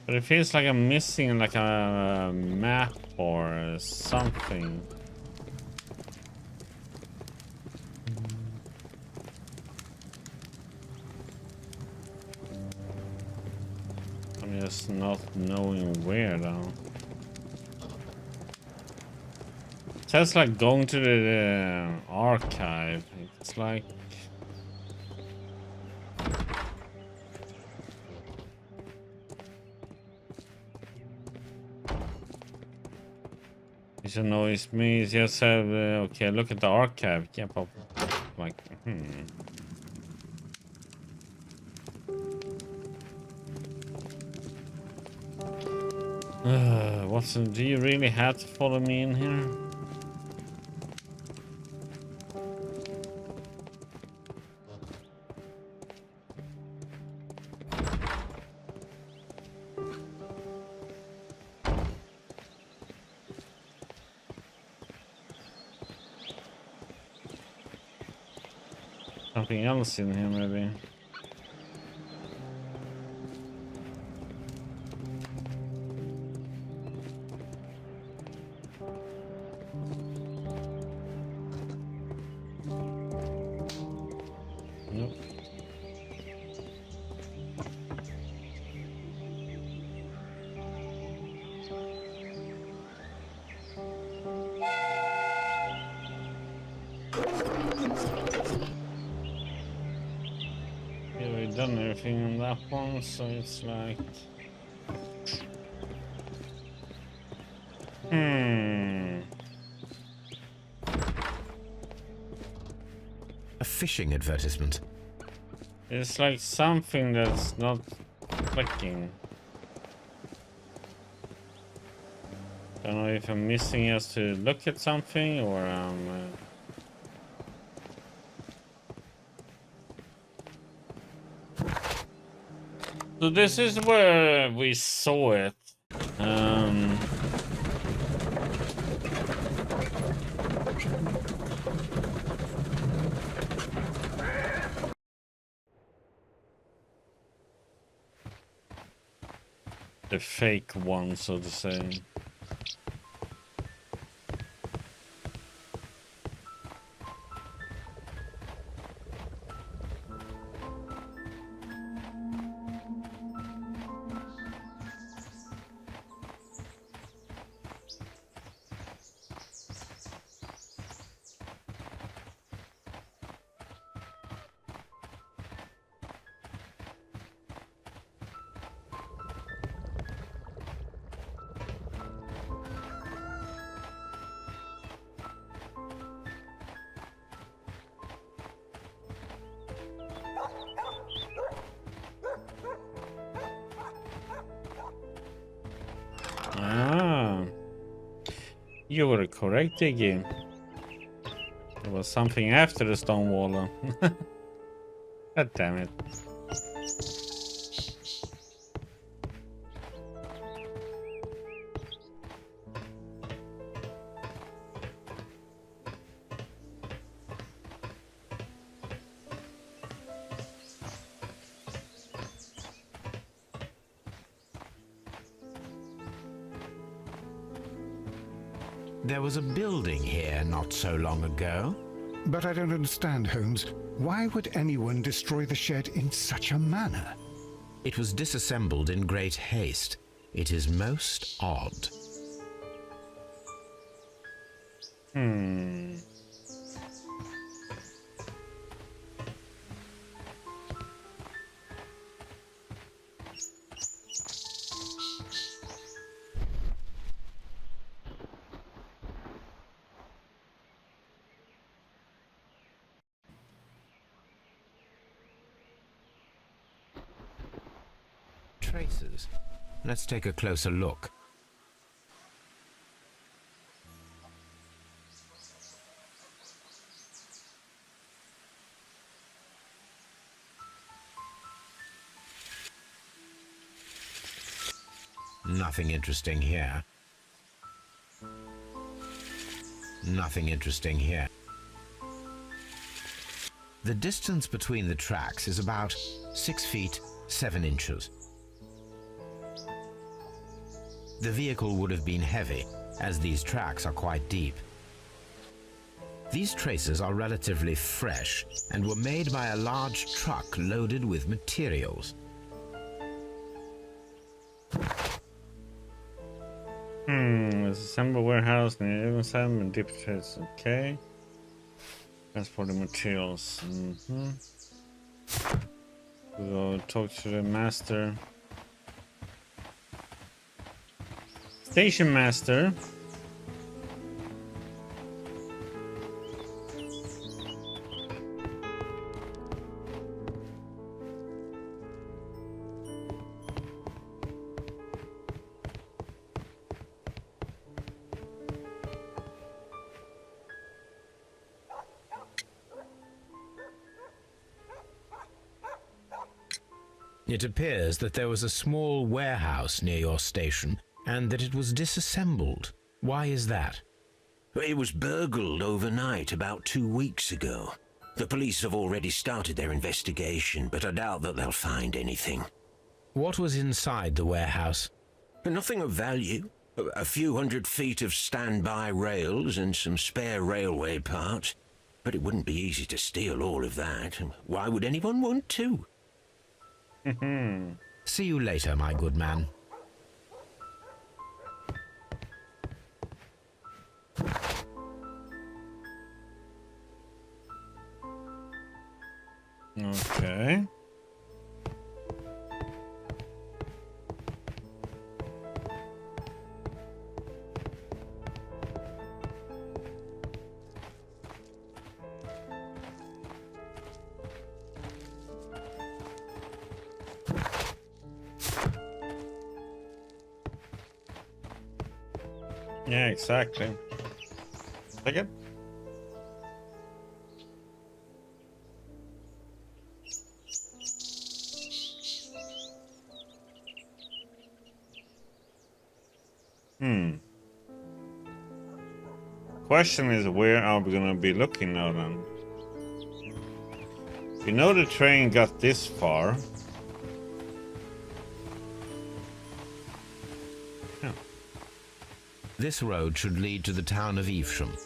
But it feels like I'm missing like a map or something. I'm just not knowing where though. It says like going to the archive. It's like it annoys me. It just said okay, look at the archive. Yeah, but like Watson, do you really have to follow me in here? Something else in here, maybe. Nope. Yeah, we've done everything on that one, so it's like A fishing advertisement. it's like something that's not clicking. Don't know if I'm missing us to look at something or So this is where we saw it. The fake one, so to say. Ah, you were correct, Iggy. There was something after the stone wall. God damn it. There was a building here not so long ago. But I don't understand, Holmes. Why would anyone destroy the shed in such a manner? It was disassembled in great haste. It is most odd. traces. Let's take a closer look. Nothing interesting here. Nothing interesting here. The distance between the tracks is about 6 feet 7 inches. The vehicle would have been heavy, as these tracks are quite deep. These traces are relatively fresh and were made by a large truck loaded with materials. There's a assembly warehouse near Evensheim and deep traces. Okay. Transporting materials. We'll talk to the master. Station master. It appears that there was a small warehouse near your station and that it was disassembled. Why is that? It was burgled overnight about 2 weeks ago. The police have already started their investigation, but I doubt that they'll find anything. What was inside the warehouse? Nothing of value. A few 100 feet of standby rails and some spare railway parts. But it wouldn't be easy to steal all of that. Why would anyone want to? See you later, my good man. Okay. Yeah, exactly. Take it. Question is, where are we gonna be looking now then? We know the train got this far. Yeah. This road should lead to the town of Evesham.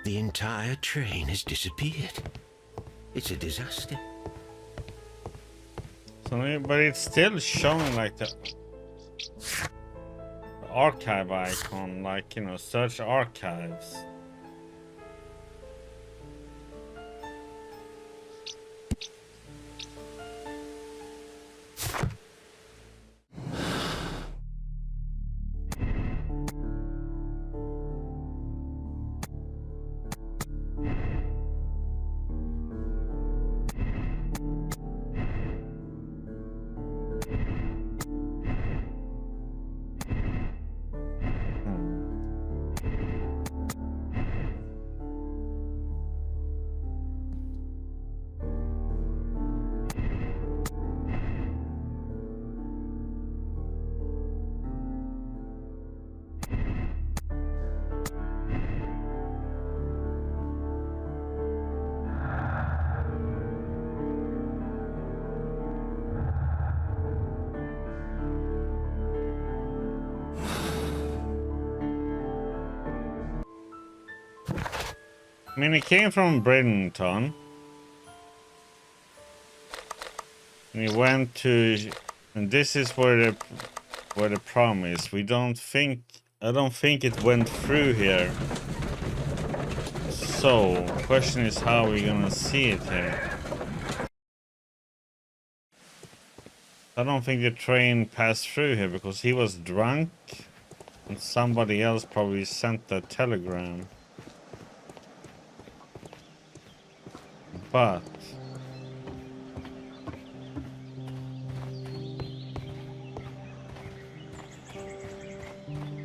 The entire train has disappeared. It's a disaster. So, but it's still showing like the archive icon, like, you know, search archives. I mean, he came from Bridlington. And he went to... And this is where the problem is. I don't think it went through here. So, question is how we're gonna see it here. I don't think the train passed through here because he was drunk. And somebody else probably sent the telegram. But...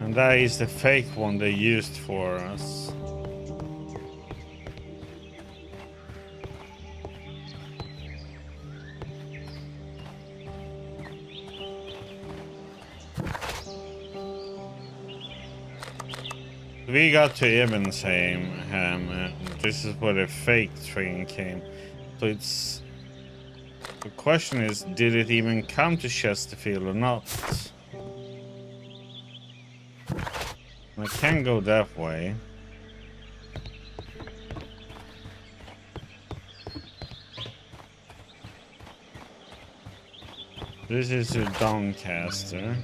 And that is the fake one they used for us. We got to Ebensham, and this is where the fake train came. So it's... The question is, did it even come to Chesterfield or not? I can go that way. This is to Doncaster.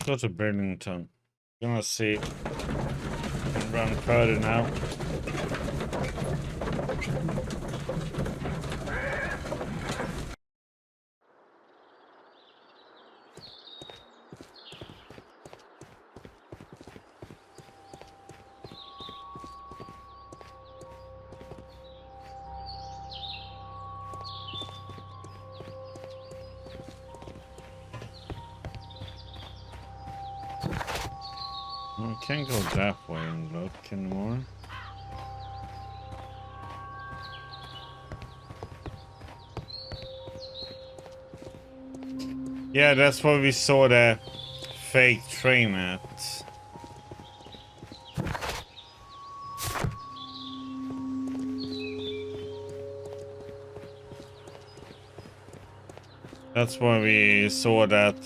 Go to Bridlington. Gonna see. Run further now. I can't go that way and look anymore. Yeah, that's where we saw the fake train at. That's why we saw that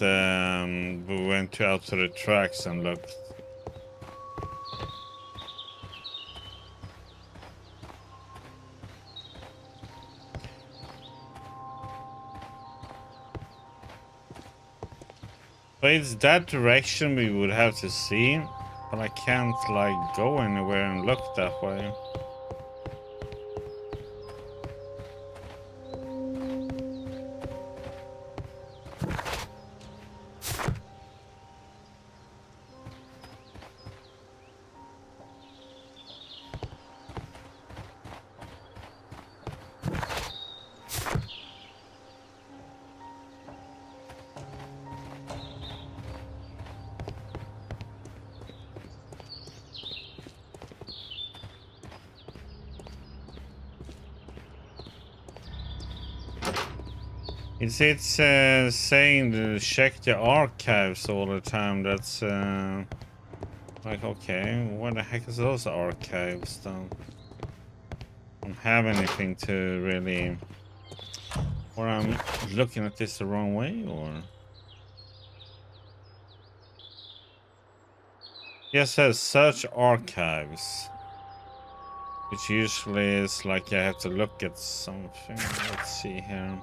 we went out to the tracks and looked. But it's that direction we would have to see, but I can't like go anywhere and look that way. It's saying to check the archives all the time. That's like, okay, what the heck is those archives then? I don't have anything to really... Or I'm looking at this the wrong way, or... Yes, it says search archives. Which usually is like I have to look at something. Let's see here.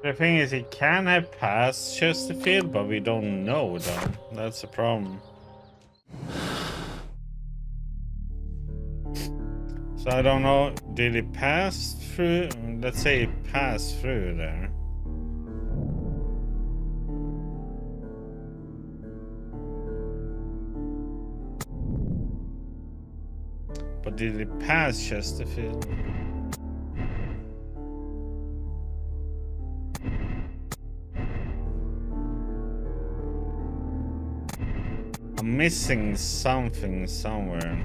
The thing is, he can have passed Chesterfield, but we don't know though. That's the problem. So I don't know, did he pass through? Let's say he passed through there. But did he pass Chesterfield? I'm missing something somewhere.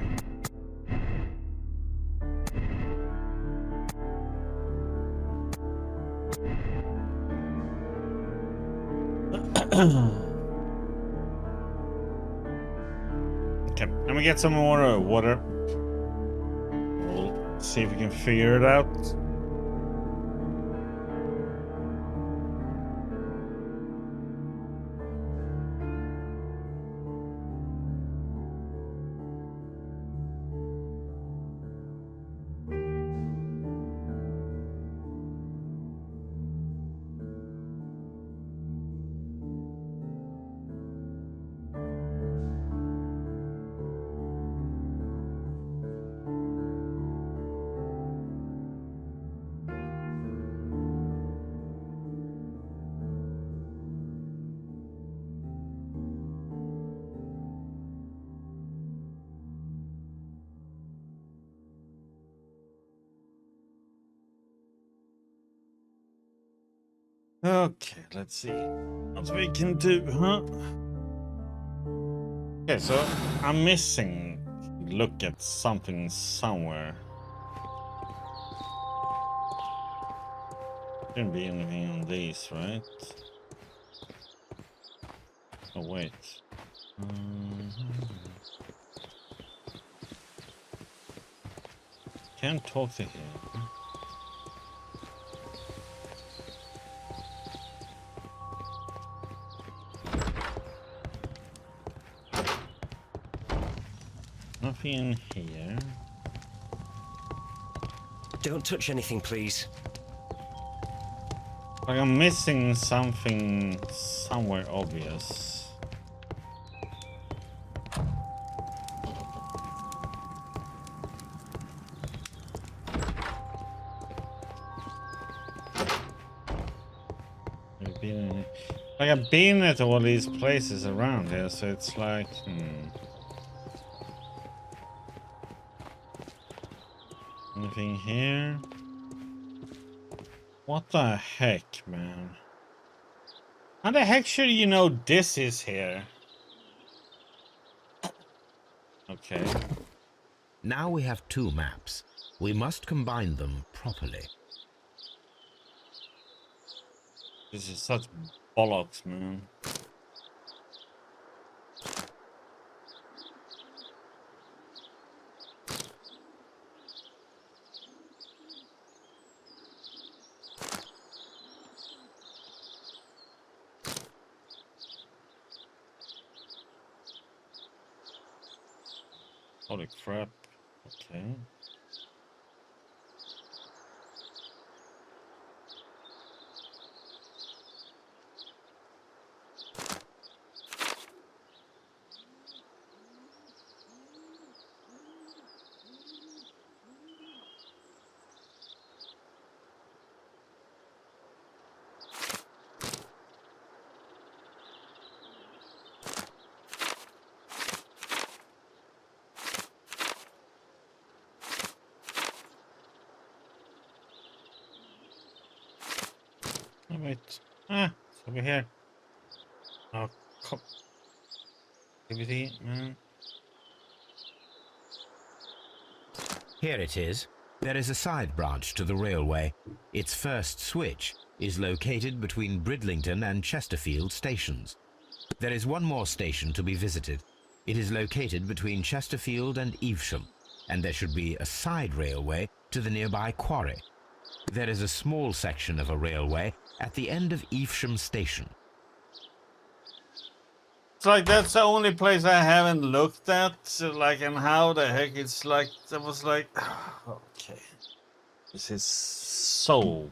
Okay, let me get some more water. We'll see if we can figure it out. Okay, let's see what we can do, huh? Okay, so I'm missing. Look at something somewhere. Shouldn't be anything on these, right? Oh wait. Can't talk to him. Nothing in here. Don't touch anything, please. Like I'm missing something somewhere obvious. Like I've been at all these places around here, so it's like, Anything here? What the heck, man? How the heck should you know this is here? Okay. Now we have two maps. We must combine them properly. This is such bollocks, man. Holy crap. Okay. Oh, wait. Ah, it's over here. Oh, come. Activity, man. Here it is. There is a side branch to the railway. Its first switch is located between Bridlington and Chesterfield stations. There is one more station to be visited. It is located between Chesterfield and Evesham, and there should be a side railway to the nearby quarry. There is a small section of a railway at the end of Evesham station. It's like that's the only place I haven't looked at. So, like, and how the heck it's like, that was like, okay. This is so.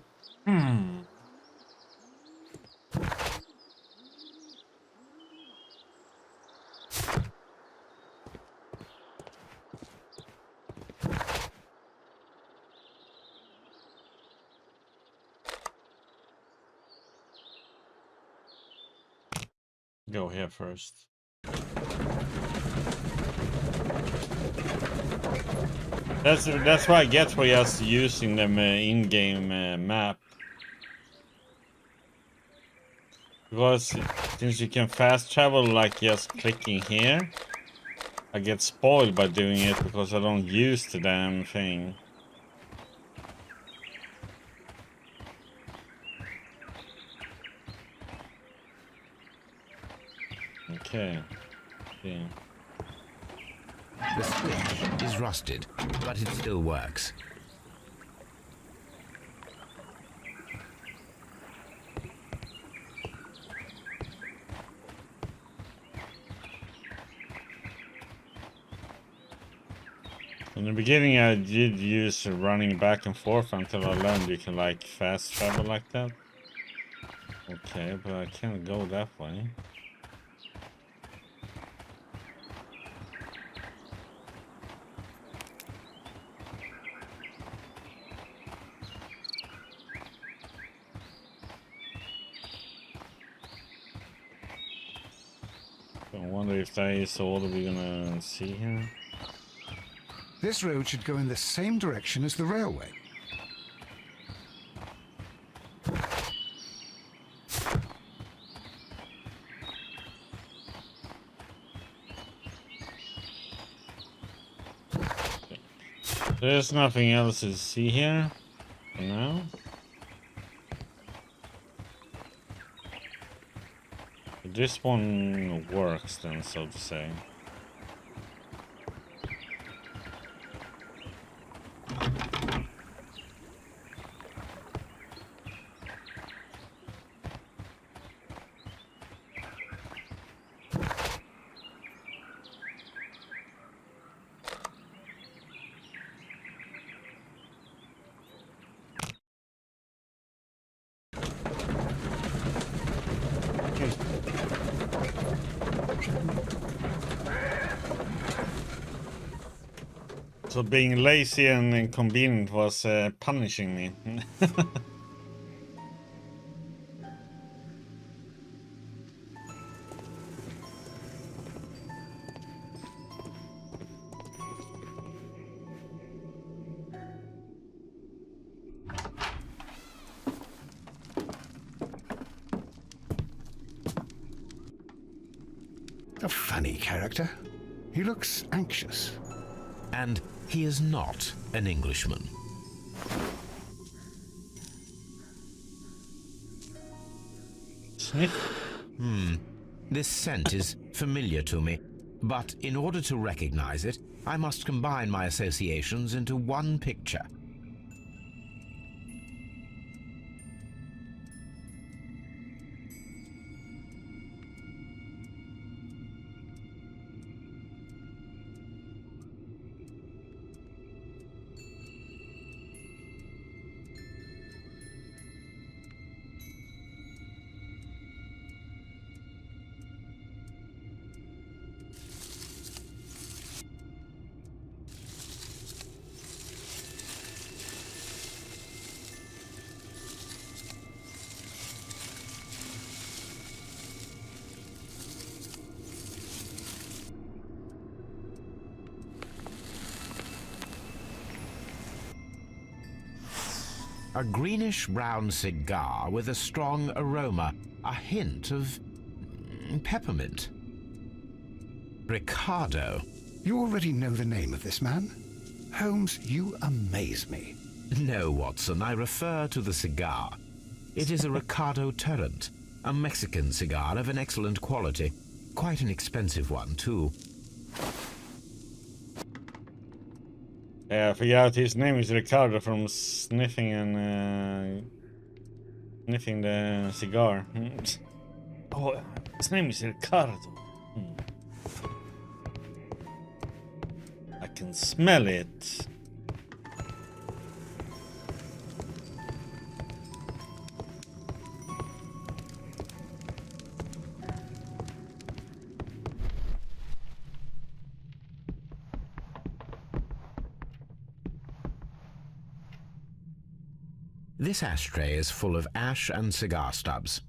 go here first. That's what I get for just using them in-game map. Because since you can fast travel like just clicking here, I get spoiled by doing it because I don't use the damn thing. Okay. Yeah. The switch is rusted, but it still works. In the beginning I did use running back and forth until I learned you can like fast travel like that. Okay, but I can't go that way. I wonder if that is all that we're gonna see here. This road should go in the same direction as the railway. There's nothing else to see here for now. This one works then, so to say. So being lazy and inconvenient was punishing me. A funny character. He looks anxious. And he is not an Englishman. Sniff. This scent is familiar to me, but in order to recognize it, I must combine my associations into one picture. A greenish-brown cigar with a strong aroma, a hint of peppermint. Ricardo. You already know the name of this man? Holmes, you amaze me. No, Watson, I refer to the cigar. It is a Ricardo Turrent, a Mexican cigar of an excellent quality. Quite an expensive one, too. I forgot his name is Ricardo from sniffing and sniffing the cigar. Oh, his name is Ricardo. I can smell it. This ashtray is full of ash and cigar stubs.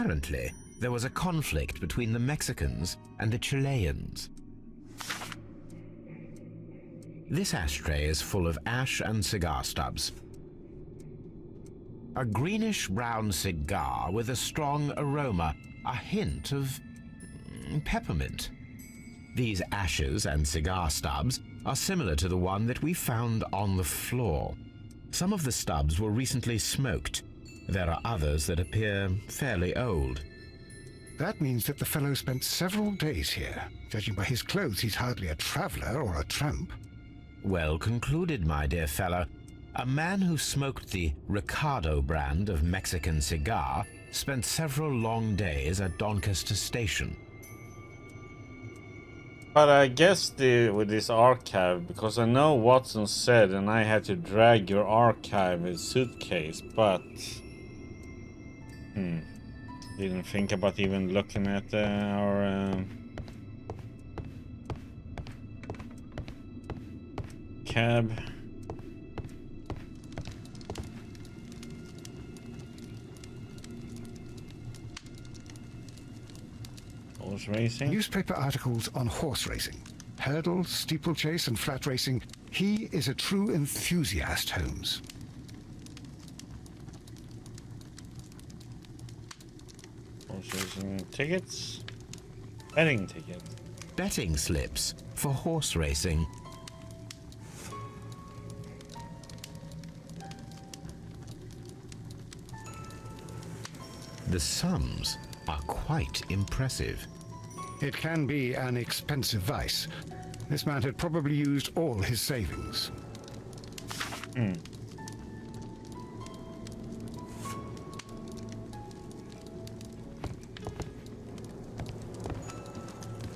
Apparently, there was a conflict between the Mexicans and the Chileans. This ashtray is full of ash and cigar stubs. A greenish-brown cigar with a strong aroma, a hint of peppermint. These ashes and cigar stubs are similar to the one that we found on the floor. Some of the stubs were recently smoked. There are others that appear fairly old. That means that the fellow spent several days here. Judging by his clothes, he's hardly a traveler or a tramp. Well concluded, my dear fellow. A man who smoked the Ricardo brand of Mexican cigar spent several long days at Doncaster Station. But I guess with this archive, because I know Watson said, and I had to drag your archive in suitcase, but didn't think about even looking at our cab. Horse racing. Newspaper articles on horse racing. Hurdle, steeplechase, and flat racing. He is a true enthusiast, Holmes. Horse racing tickets. Betting tickets. Betting slips for horse racing. The sums are quite impressive. It can be an expensive vice. This man had probably used all his savings.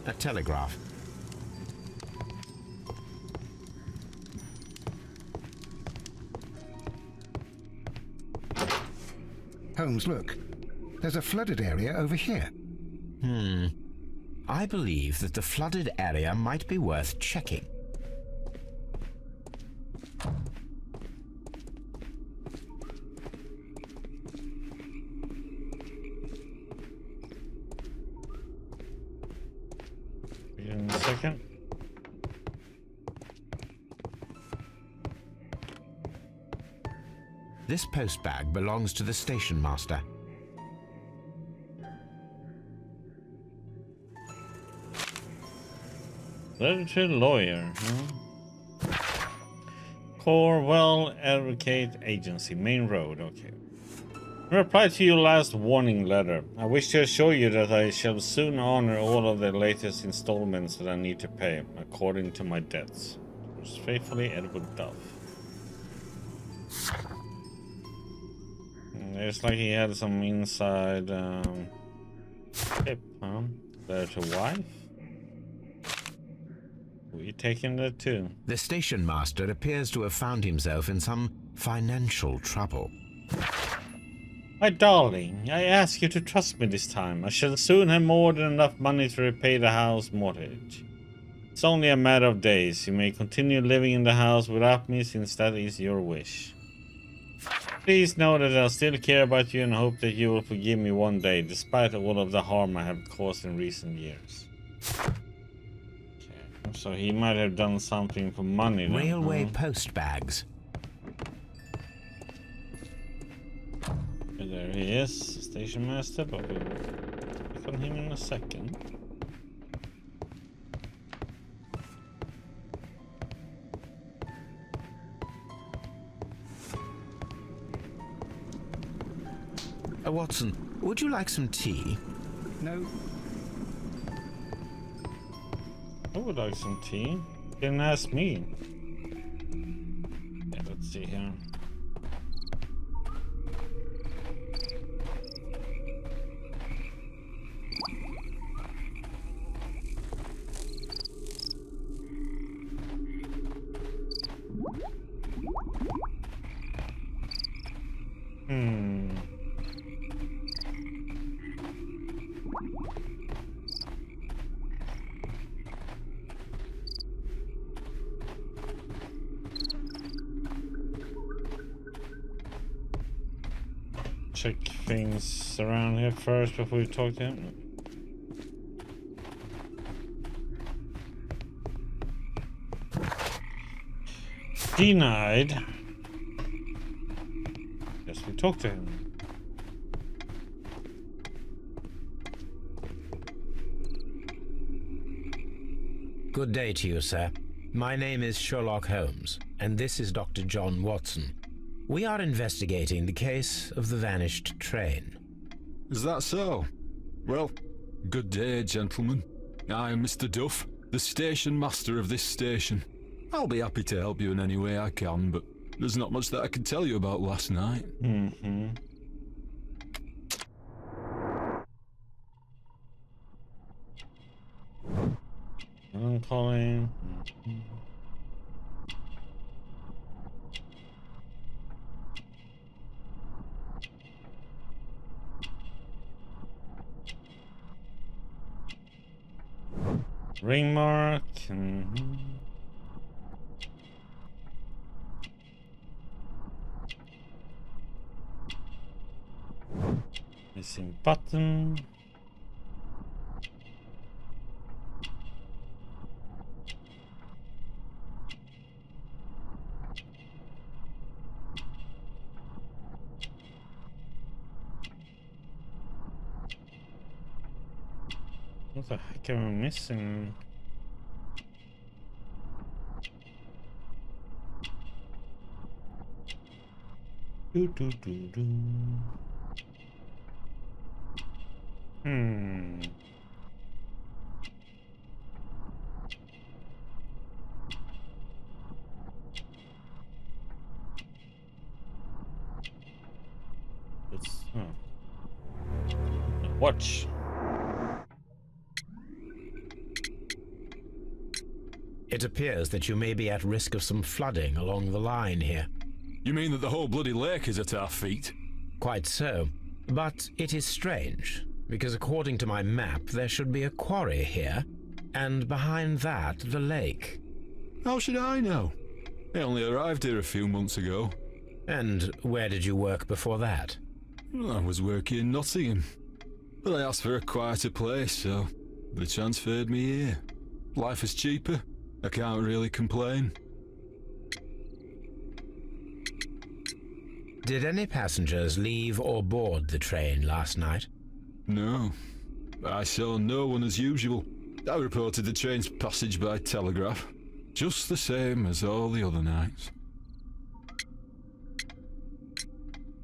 A telegraph. Holmes, look. There's a flooded area over here. I believe that the flooded area might be worth checking. In a second. This post bag belongs to the station master. Letter to lawyer, Corwell Advocate Agency, Main Road, okay. In reply to your last warning letter, I wish to assure you that I shall soon honor all of the latest installments that I need to pay, according to my debts. Yours faithfully, Edward Duff. It's like he had some inside tip, huh? Letter to wife? We taking that too. The station master appears to have found himself in some financial trouble. My darling, I ask you to trust me this time. I shall soon have more than enough money to repay the house mortgage. It's only a matter of days. You may continue living in the house without me, since that is your wish. Please know that I still care about you and hope that you will forgive me one day, despite all of the harm I have caused in recent years. So he might have done something for money then. Railway post bags. There he is, station master, but we'll click on him in a second. Watson, would you like some tea? No. I would like some tea. Didn't ask me. Yeah, let's see here. check things around here first before we talk to him. Denied. Guess we talk to him. Good day to you, sir. My name is Sherlock Holmes, and this is Dr. John Watson. We are investigating the case of the vanished train. Is that so? Well, good day, gentlemen. I am Mr. Duff, the station master of this station. I'll be happy to help you in any way I can, but there's not much that I can tell you about last night. Mm-hmm. I'm calling. Ring mark. Missing button. What the heck am I missing? Do do do do. It's watch. It appears that you may be at risk of some flooding along the line here. You mean that the whole bloody lake is at our feet? Quite so. But it is strange, because according to my map, there should be a quarry here, and behind that, the lake. How should I know? I only arrived here a few months ago. And where did you work before that? I was working in Nottingham, but I asked for a quieter place, so they transferred me here. Life is cheaper. I can't really complain. Did any passengers leave or board the train last night? No. I saw no one as usual. I reported the train's passage by telegraph, just the same as all the other nights.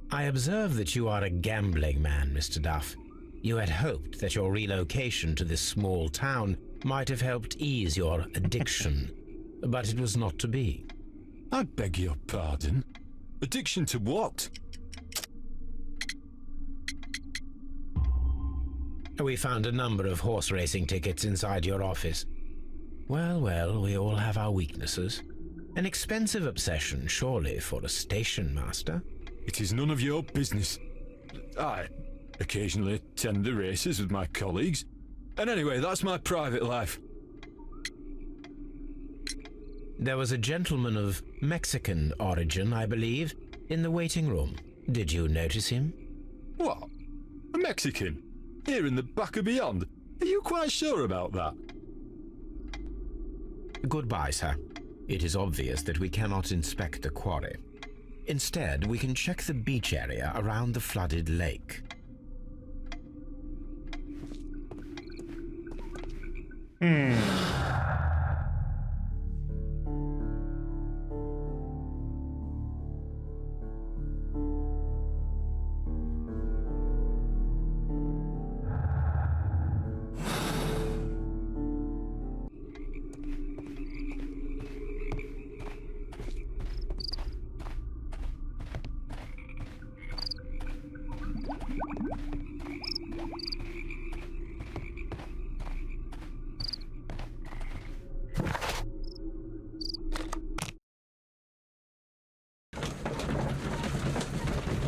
I observe that you are a gambling man, Mr. Duff. You had hoped that your relocation to this small town might have helped ease your addiction, but it was not to be. I beg your pardon? Addiction to what? We found a number of horse racing tickets inside your office. Well, well, we all have our weaknesses. An expensive obsession, surely, for a station master. It is none of your business. I occasionally attend the races with my colleagues. And anyway, that's my private life. There was a gentleman of Mexican origin, I believe, in the waiting room. Did you notice him? What? A Mexican? Here in the back of beyond? Are you quite sure about that? Goodbye, sir. It is obvious that we cannot inspect the quarry. Instead, we can check the beach area around the flooded lake.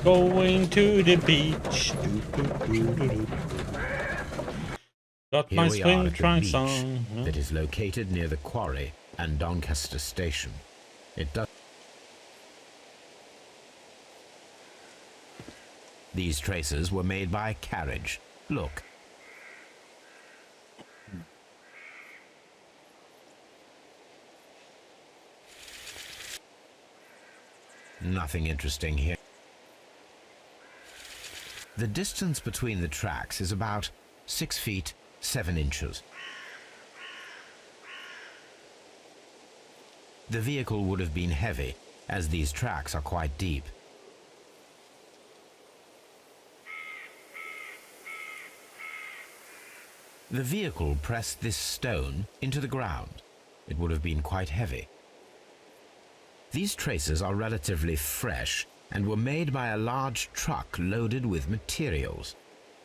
Going to the beach. Got my Here we are swing at the trunks beach on. that is located near the quarry and Doncaster Station. It does. These traces were made by carriage. Look. Nothing interesting here. The distance between the tracks is about 6 feet 7 inches. The vehicle would have been heavy, as these tracks are quite deep. The vehicle pressed this stone into the ground. It would have been quite heavy. These traces are relatively fresh and were made by a large truck loaded with materials.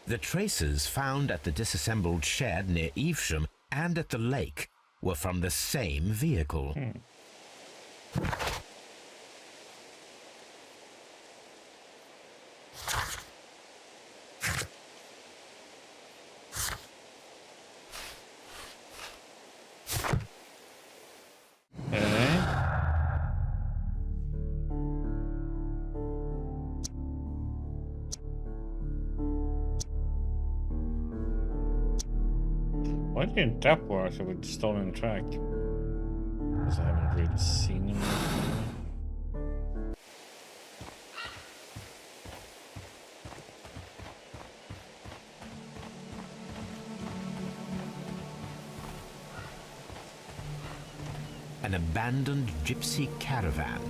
The traces found at the disassembled shed near Evesham and at the lake were from the same vehicle. Why didn't that work with the stolen track? Because I haven't really seen him. An abandoned gypsy caravan.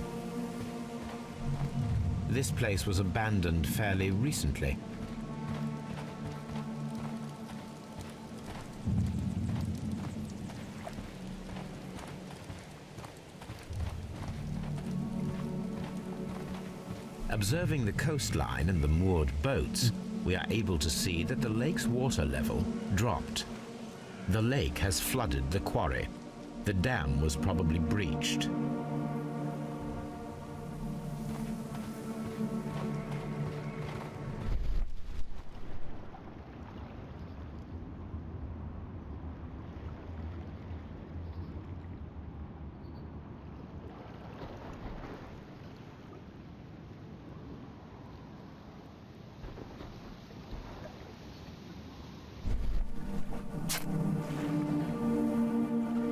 This place was abandoned fairly recently. Observing the coastline and the moored boats, we are able to see that the lake's water level dropped. The lake has flooded the quarry. The dam was probably breached.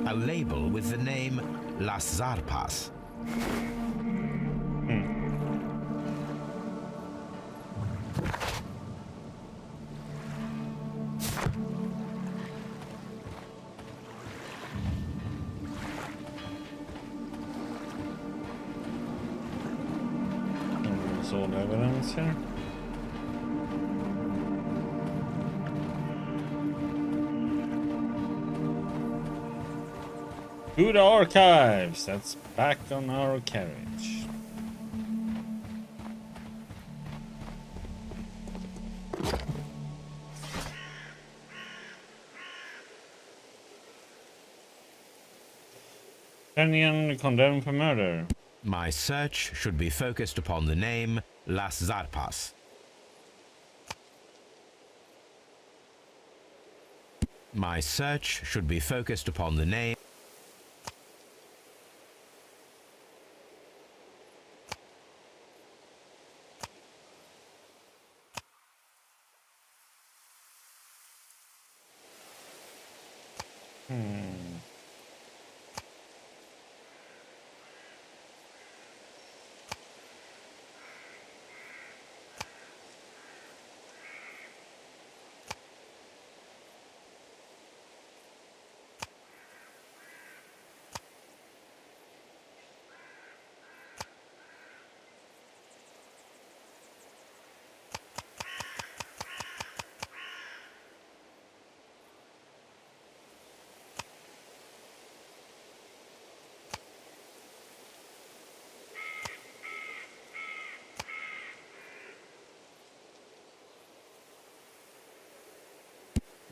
A label with the name Las Zarpas. There's all the evidence here. To the archives! That's back on our carriage. Kenyan condemned for murder. My search should be focused upon the name Las Zarpas. My search should be focused upon the name.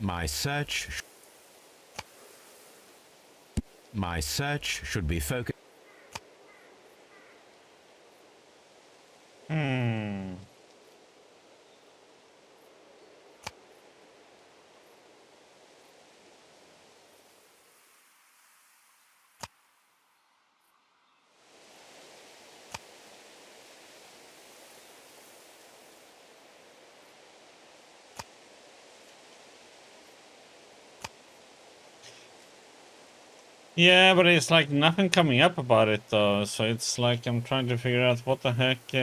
My search should be focused. Yeah, but it's like nothing coming up about it though, so it's like I'm trying to figure out what the heck.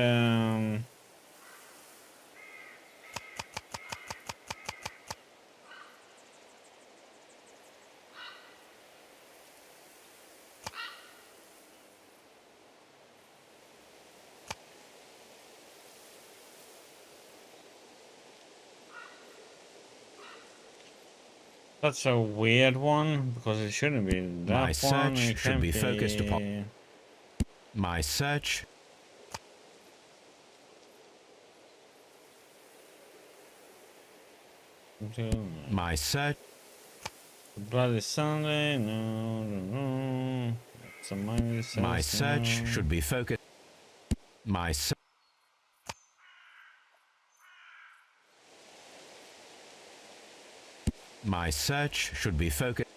That's a weird one because it shouldn't be that My one. search It should can be focused upon. My search. My search. Bloody Sunday, no, no, no. It's a mind says My search no. should be focused. My search. My search should be focused.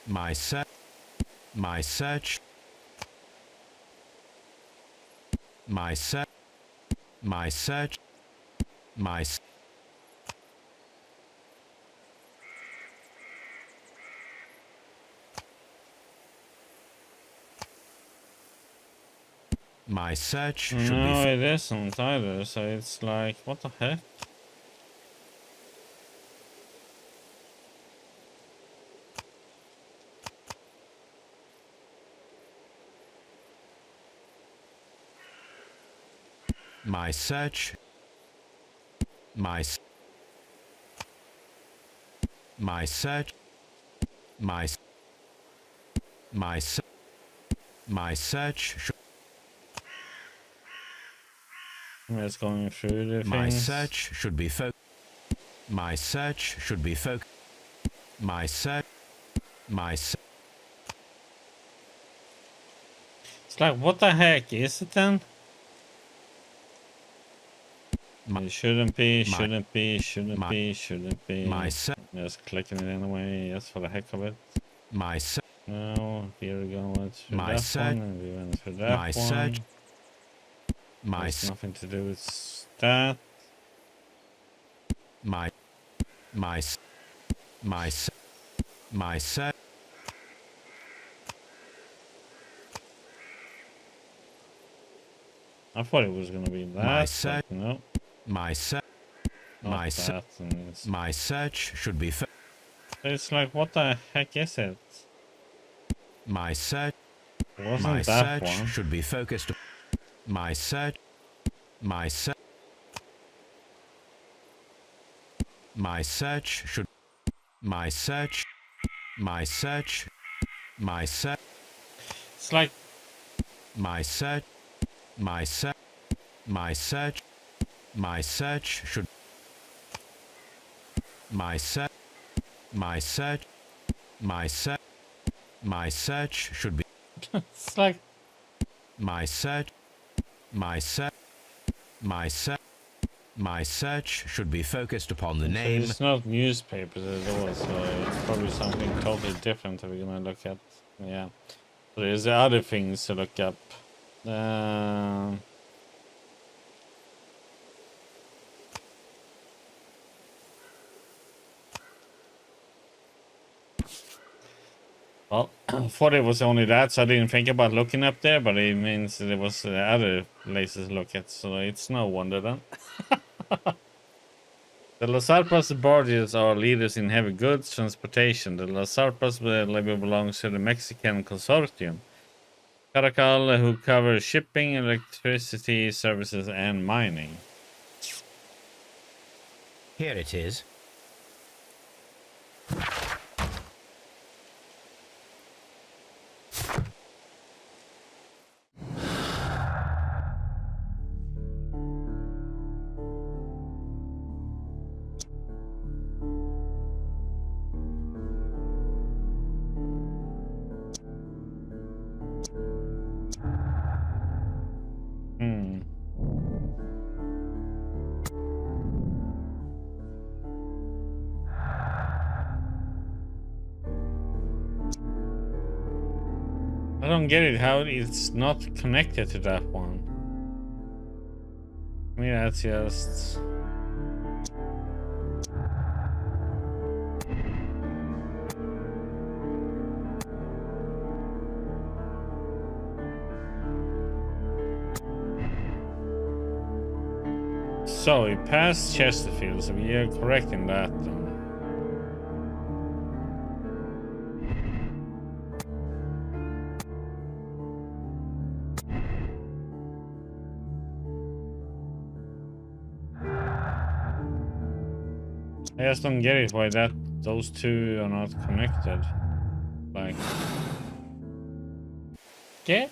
My search. My search. My search. My search. My. My search should be. No, it isn't either. So it's like, what the heck? My search. My. My search. My. My. My search should. It's going through the My things. search should be focused. My search should be focused. My search. My. It's like, what the heck is it then? It shouldn't be, shouldn't be, shouldn't be, shouldn't be. My search. Just clicking it anyway, just for the heck of it. My search. No, here we go. Let's do My that search. one, and we went for that My one. search. My. Has nothing to do with that. My. My. My. My search. I thought it was gonna be that. My but search. no, My search. not My that. And My search should be. it's like, what the heck is it? My search. It wasn't My that search one. should be focused. My search. My search. My search should. My search. My search. My search. It's like, My search. My search. My search. My search should. My search. My search. My search. My search should be. it's like, My search. My search. My search. My search should be focused upon the name. it's not newspapers at all, so it's probably something totally different that we're gonna look at. Yeah. So there's the other things to look up. Well, I thought it was only that, so I didn't think about looking up there, but it means there was other places to look at, so it's no wonder then. The Las Alpas barges are leaders in heavy goods transportation. The Las Alpas levy belongs to the Mexican consortium, Caracal, who covers shipping, electricity services, and mining. Here it is. Hmm. I don't get it, how it's not connected to that one. I mean, that's just... So we passed Chesterfield, so we are correct in that. I just don't get it why those two are not connected. Like, get.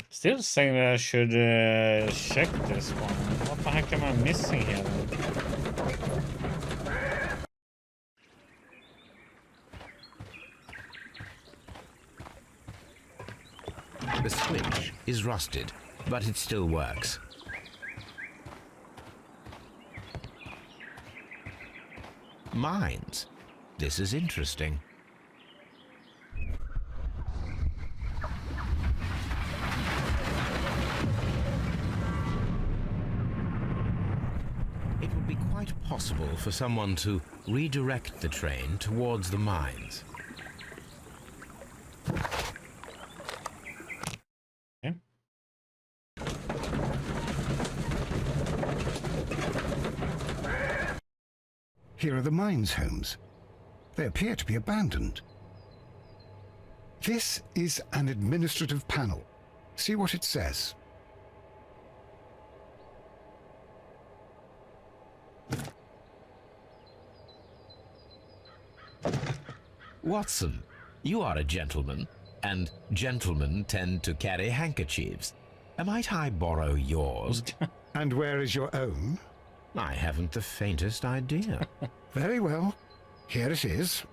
Still saying that I should check this one. What the heck am I missing here then? The switch is rusted, but it still works. Mines. This is interesting. It would be quite possible for someone to redirect the train towards the mines. Okay. Here are the mines, Holmes. They appear to be abandoned. This is an administrative panel. See what it says. Watson, you are a gentleman, and gentlemen tend to carry handkerchiefs. Might I borrow yours? And where is your own? I haven't the faintest idea. Very well. Here it is.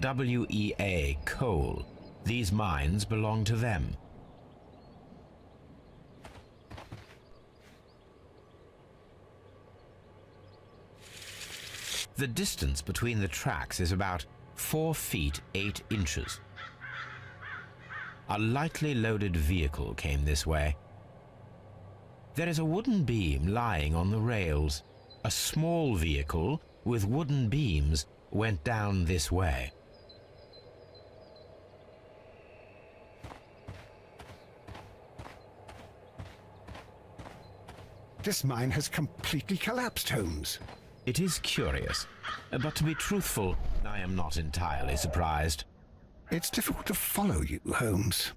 WEA coal. These mines belong to them. The distance between the tracks is about 4 feet 8 inches. A lightly loaded vehicle came this way. There is a wooden beam lying on the rails. A small vehicle with wooden beams went down this way. This mine has completely collapsed, Holmes. It is curious, but to be truthful, I am not entirely surprised. It's difficult to follow you, Holmes.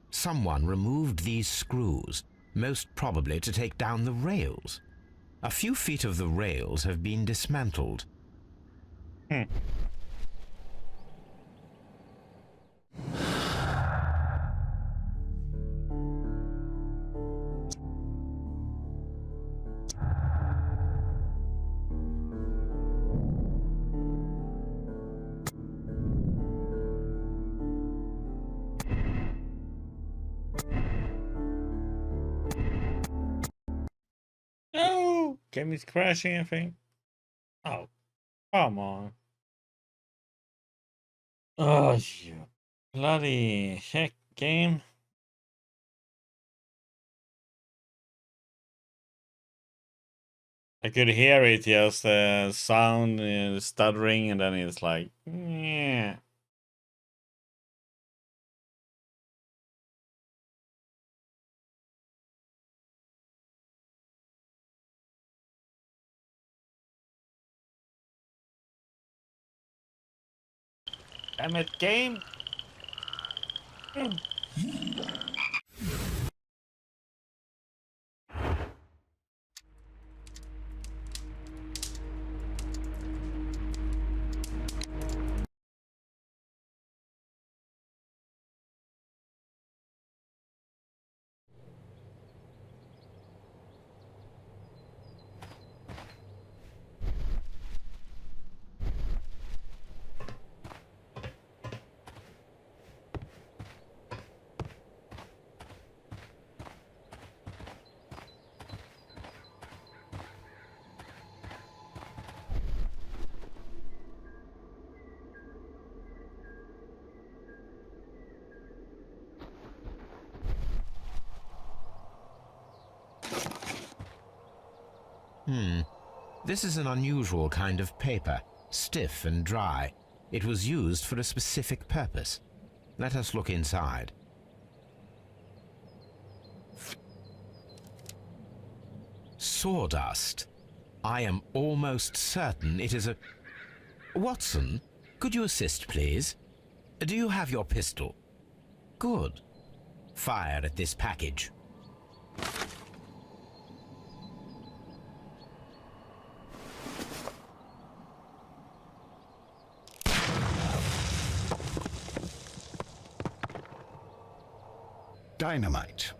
Someone removed these screws, most probably to take down the rails. A few feet of the rails have been dismantled. No! Game is crashing, I think. Oh, come on. Oh, you bloody heck game. I could hear it, just the sound stuttering, and then it's like, yeah. Damn it, game. This is an unusual kind of paper, stiff and dry. It was used for a specific purpose. Let us look inside. Sawdust. I am almost certain it is a... Watson, could you assist, please? Do you have your pistol? Good. Fire at this package. Dynamite.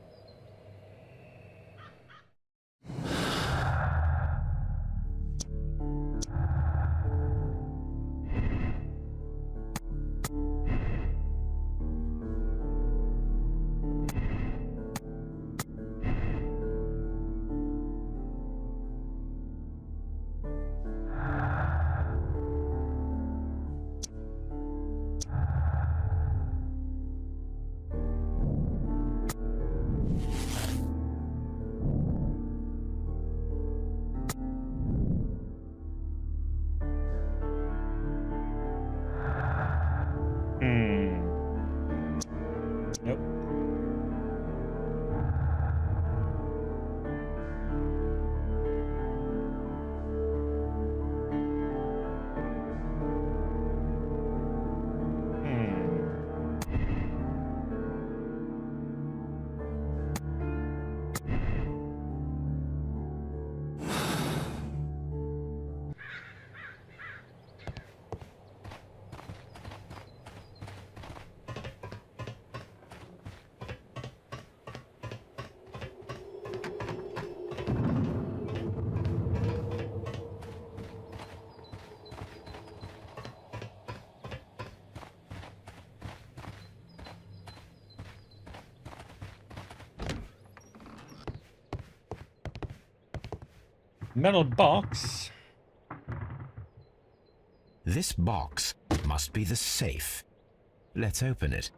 Nope. Metal box. This box must be the safe. Let's open it.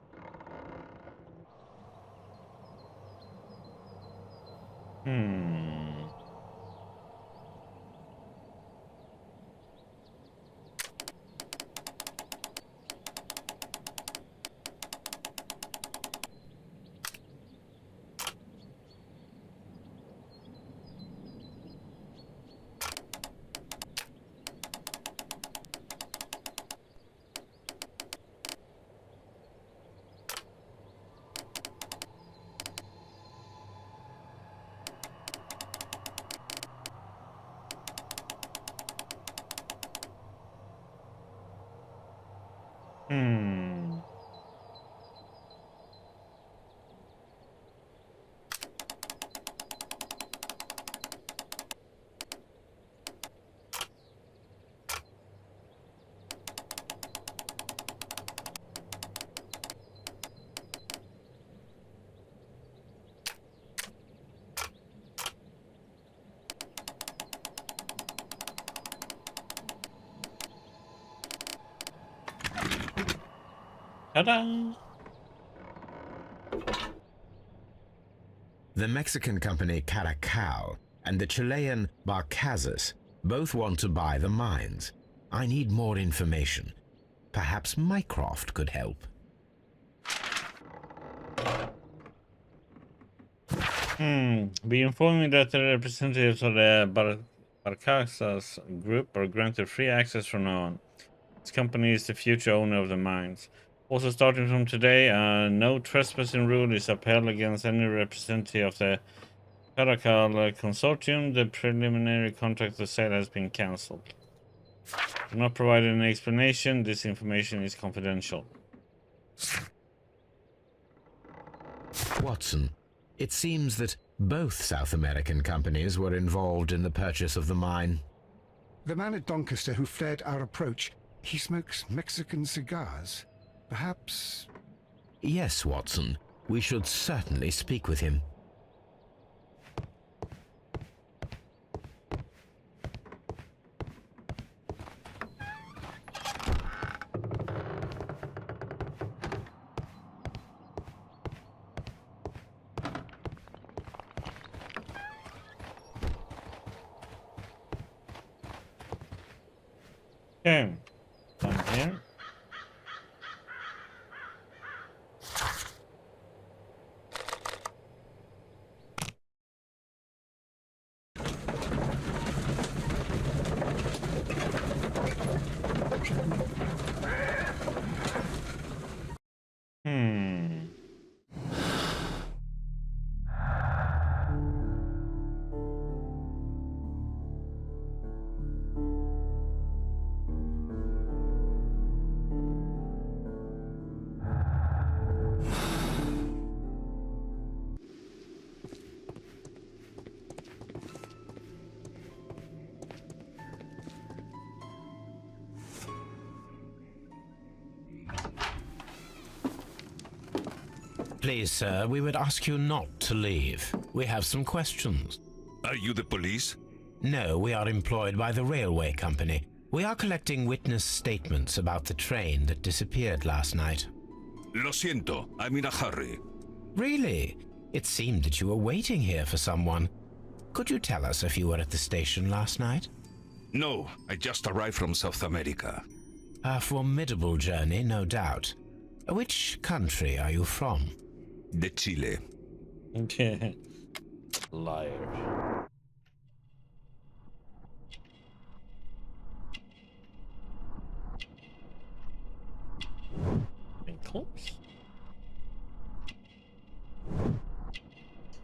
Ta-da! The Mexican company Caracal and the Chilean Barcazas both want to buy the mines. I need more information. Perhaps Mycroft could help. Be informed me that the representatives of the Barcazas group are granted free access from now on. This company is the future owner of the mines. Also, starting from today, no trespassing rule is upheld against any representative of the Caracal consortium. The preliminary contract of sale has been cancelled. Do not provide any explanation. This information is confidential. Watson, it seems that both South American companies were involved in the purchase of the mine. The man at Doncaster who fled our approach, he smokes Mexican cigars. Perhaps... Yes, Watson. We should certainly speak with him. Okay. Down here. Hmm. Please, sir, we would ask you not to leave. We have some questions. Are you the police? No, we are employed by the railway company. We are collecting witness statements about the train that disappeared last night. Lo siento, I'm in a hurry. Really? It seemed that you were waiting here for someone. Could you tell us if you were at the station last night? No, I just arrived from South America. A formidable journey, no doubt. Which country are you from? De Chile. Okay. Liar. Wrinkles.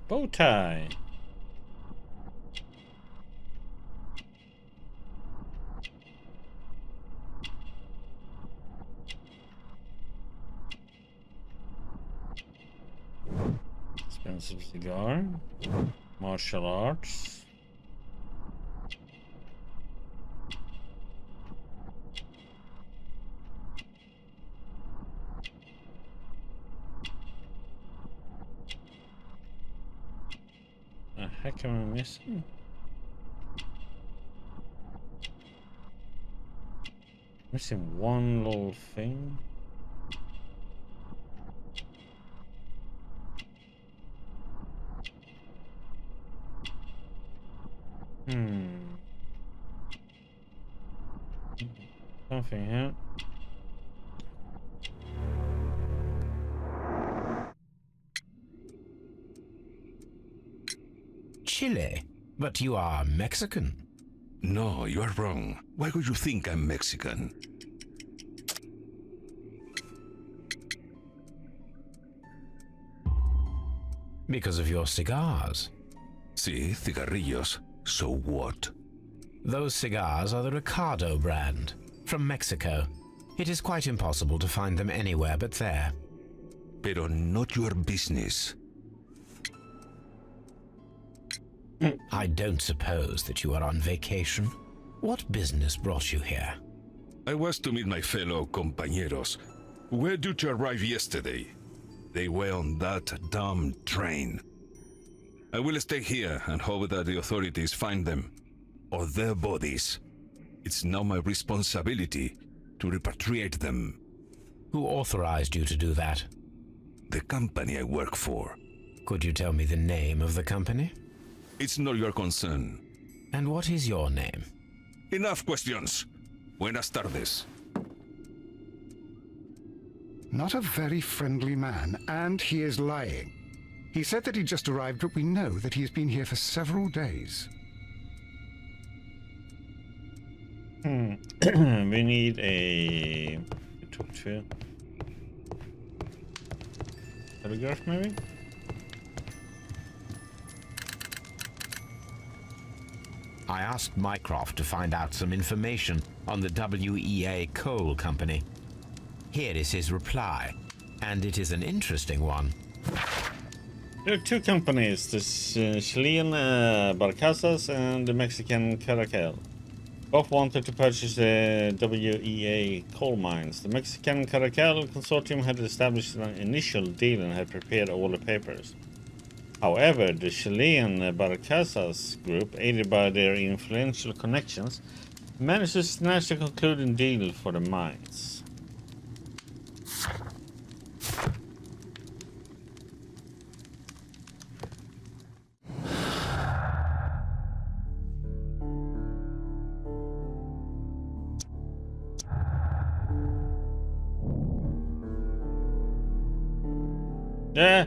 Bow tie. Expensive cigar. Martial arts. The heck am I missing? Missing one little thing. Something here. Chile? But you are Mexican. No, you are wrong. Why would you think I'm Mexican? Because of your cigars. Sí, cigarrillos. So what? Those cigars are the Ricardo brand, from Mexico. It is quite impossible to find them anywhere but there. Pero not your business. I don't suppose that you are on vacation. What business brought you here? I was to meet my fellow compañeros. Where did you arrive yesterday? They were on that damn train. I will stay here and hope that the authorities find them, or their bodies. It's now my responsibility to repatriate them. Who authorized you to do that? The company I work for. Could you tell me the name of the company? It's not your concern. And what is your name? Enough questions. Buenas tardes. Not a very friendly man, and he is lying. He said that he just arrived, but we know that he has been here for several days. We need a... We took two. Telegraph, maybe? I asked Mycroft to find out some information on the WEA Coal Company. Here is his reply, and it is an interesting one. There are two companies, the Chilean Barcazas and the Mexican Caracal. Both wanted to purchase the WEA coal mines. The Mexican Caracal consortium had established an initial deal and had prepared all the papers. However, the Chilean Barcazas group, aided by their influential connections, managed to snatch a concluding deal for the mines. Yeah.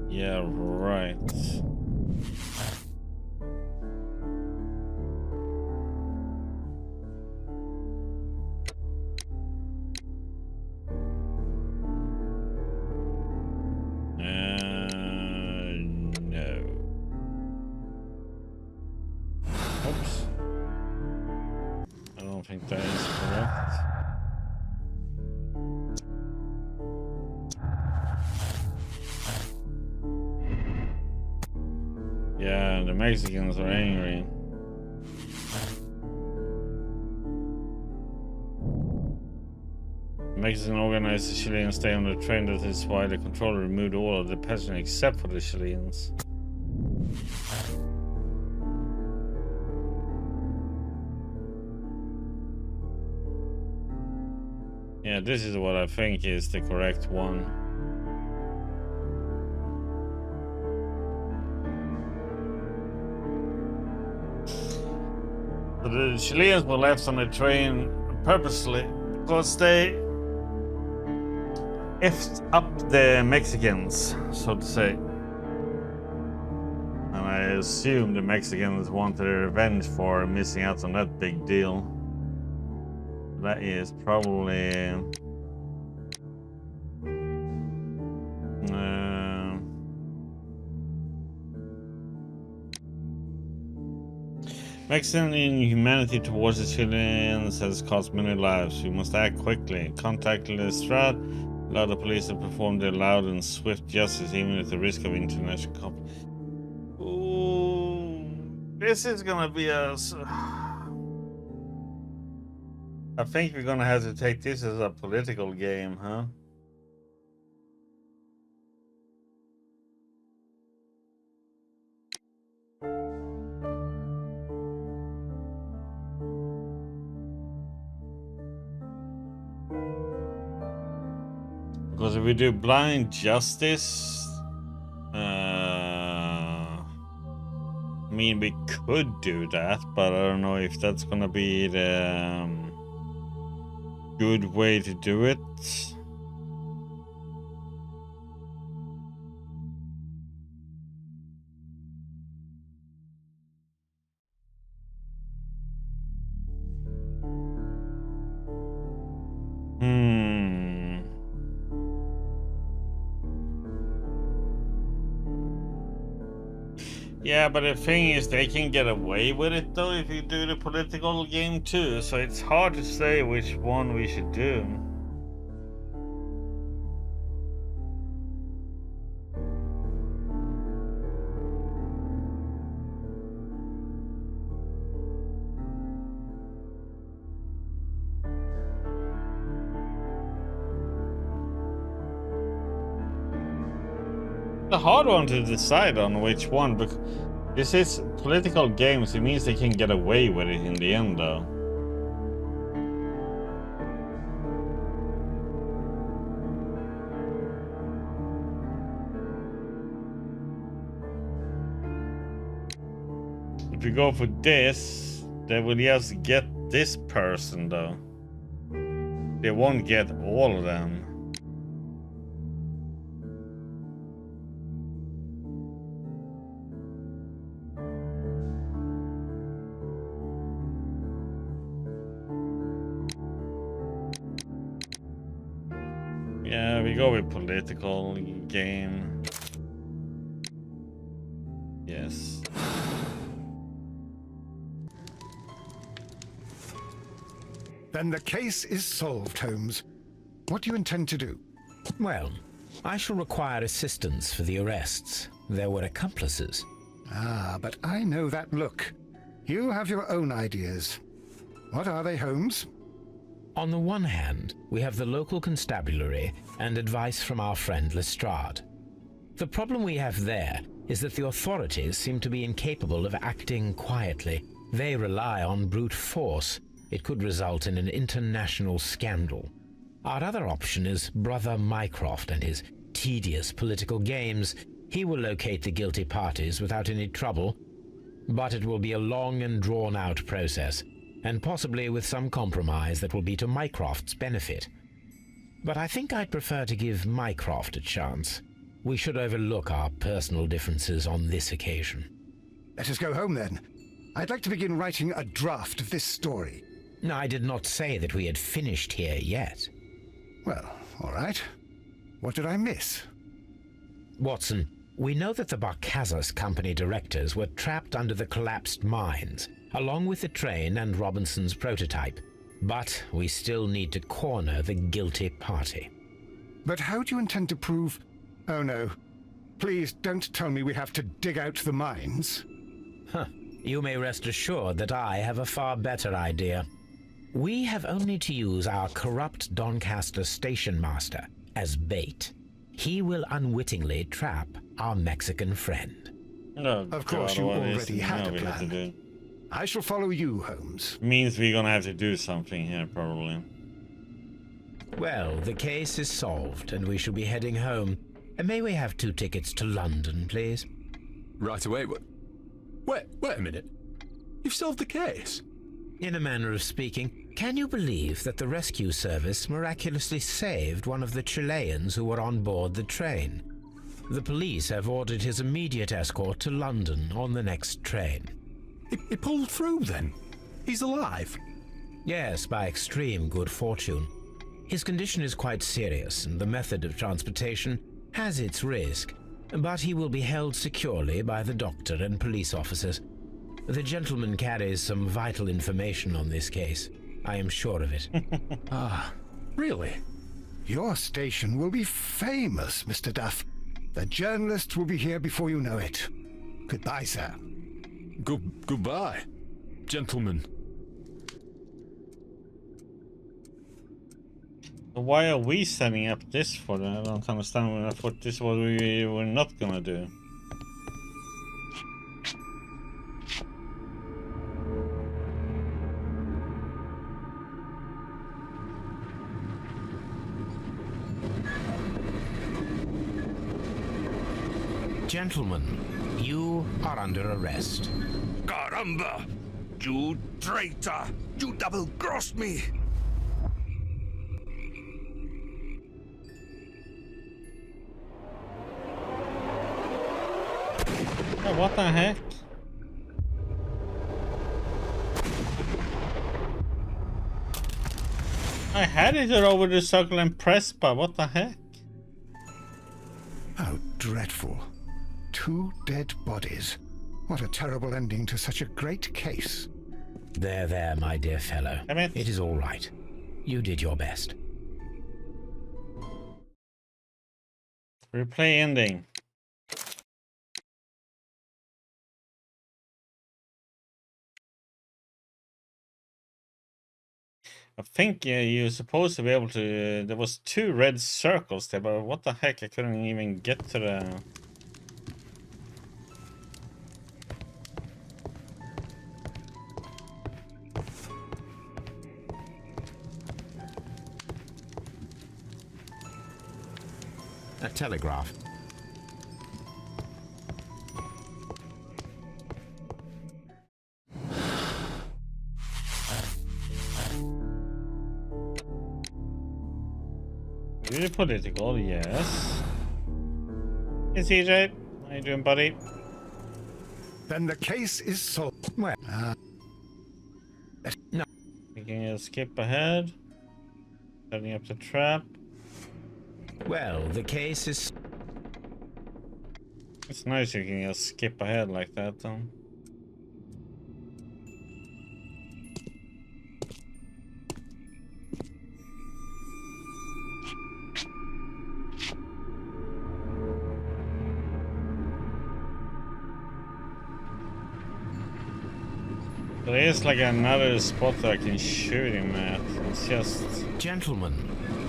Yeah, right. No. Oops. I don't think that is correct. Yeah, the Mexicans are angry. The Mexicans organized the Chileans stay on the train. That is why the controller removed all of the passengers except for the Chileans. Yeah, this is what I think is the correct one. So the Chileans were left on the train purposely because they effed up the Mexicans, so to say. And I assume the Mexicans wanted revenge for missing out on that big deal. That is probably Mexican inhumanity towards the Chileans has cost many lives. We must act quickly. Contact Lestrade. Allow the police to perform their loud and swift justice, even at the risk of international conflict. Ooh, this is gonna be a. I think we're gonna have to take this as a political game, huh? Because if we do blind justice, I mean, we could do that, but I don't know if that's gonna be the good way to do it. Yeah, but the thing is, they can get away with it though if you do the political game too, so it's hard to say which one we should do. A hard one to decide on which one, because this is political games. It means they can get away with it in the end, though. If you go for this, they will just get this person, though. They won't get all of them. Yeah, we go with political game. Yes. Then the case is solved, Holmes. What do you intend to do? Well, I shall require assistance for the arrests. There were accomplices. Ah, but I know that look. You have your own ideas. What are they, Holmes? On the one hand, we have the local constabulary and advice from our friend Lestrade. The problem we have there is that the authorities seem to be incapable of acting quietly. They rely on brute force. It could result in an international scandal. Our other option is Brother Mycroft and his tedious political games. He will locate the guilty parties without any trouble, but it will be a long and drawn-out process, and possibly with some compromise that will be to Mycroft's benefit. but I think I'd prefer to give Mycroft a chance. We should overlook our personal differences on this occasion. Let us go home then. I'd like to begin writing a draft of this story. I did not say that we had finished here yet. Well, all right. What did I miss? Watson, we know that the Barcazas Company directors were trapped under the collapsed mines, along with the train and Robinson's prototype. But we still need to corner the guilty party. But how do you intend to prove... Oh no. Please don't tell me we have to dig out the mines. You may rest assured that I have a far better idea. We have only to use our corrupt Doncaster station master as bait. He will unwittingly trap our Mexican friend. No, Of course, you already had a plan. I shall follow you, Holmes. Means we're gonna have to do something here, probably. Well, the case is solved, and we shall be heading home. May we have 2 tickets to London, please? Right away. Wait a minute. You've solved the case? In a manner of speaking, can you believe that the rescue service miraculously saved one of the Chileans who were on board the train? The police have ordered his immediate escort to London on the next train. He pulled through then? He's alive? Yes, by extreme good fortune. His condition is quite serious, and the method of transportation has its risk, but he will be held securely by the doctor and police officers. The gentleman carries some vital information on this case. I am sure of it. Ah, really? Your station will be famous, Mr. Duff. The journalists will be here before you know it. Goodbye, sir. Goodbye, gentlemen. Why are we setting up this for them? I don't understand when I thought this was what we were not gonna do. Gentlemen, you are under arrest. Caramba! You traitor! You double-crossed me! Oh, what the heck? I had it over the circle and press, but what the heck? How dreadful. 2 dead bodies. What a terrible ending to such a great case. There, my dear fellow. Come in. It is all right. You did your best. Replay ending. I think you're supposed to be able to... there was 2 red circles there, but what the heck? I couldn't even get to the... A telegraph. Really political, yes. Hey CJ, how you doing, buddy? Then the case is solved. Well, No. Making a skip ahead. Setting up the trap. Well, the case is... It's nice you can just skip ahead like that, though. There is like another spot that I can shoot him at. It's just... Gentlemen,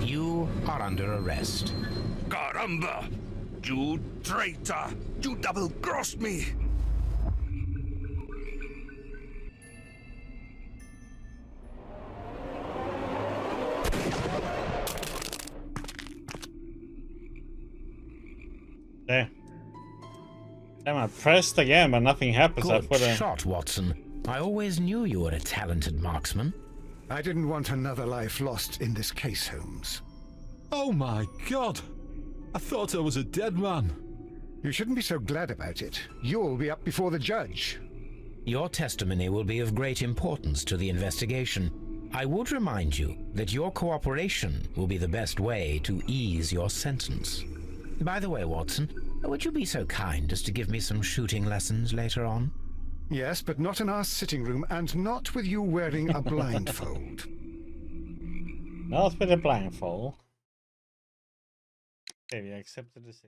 you are under arrest. Caramba! You traitor! You double-crossed me! There. Damn, I pressed again, but nothing happens. I Good put a... shot, Watson. I always knew you were a talented marksman. I didn't want another life lost in this case, Holmes. Oh my God! I thought I was a dead man. You shouldn't be so glad about it. You'll be up before the judge. Your testimony will be of great importance to the investigation. I would remind you that your cooperation will be the best way to ease your sentence. By the way, Watson, would you be so kind as to give me some shooting lessons later on? Yes, but not in our sitting room, and not with you wearing a blindfold. Not with a blindfold. Okay, we accepted the decision.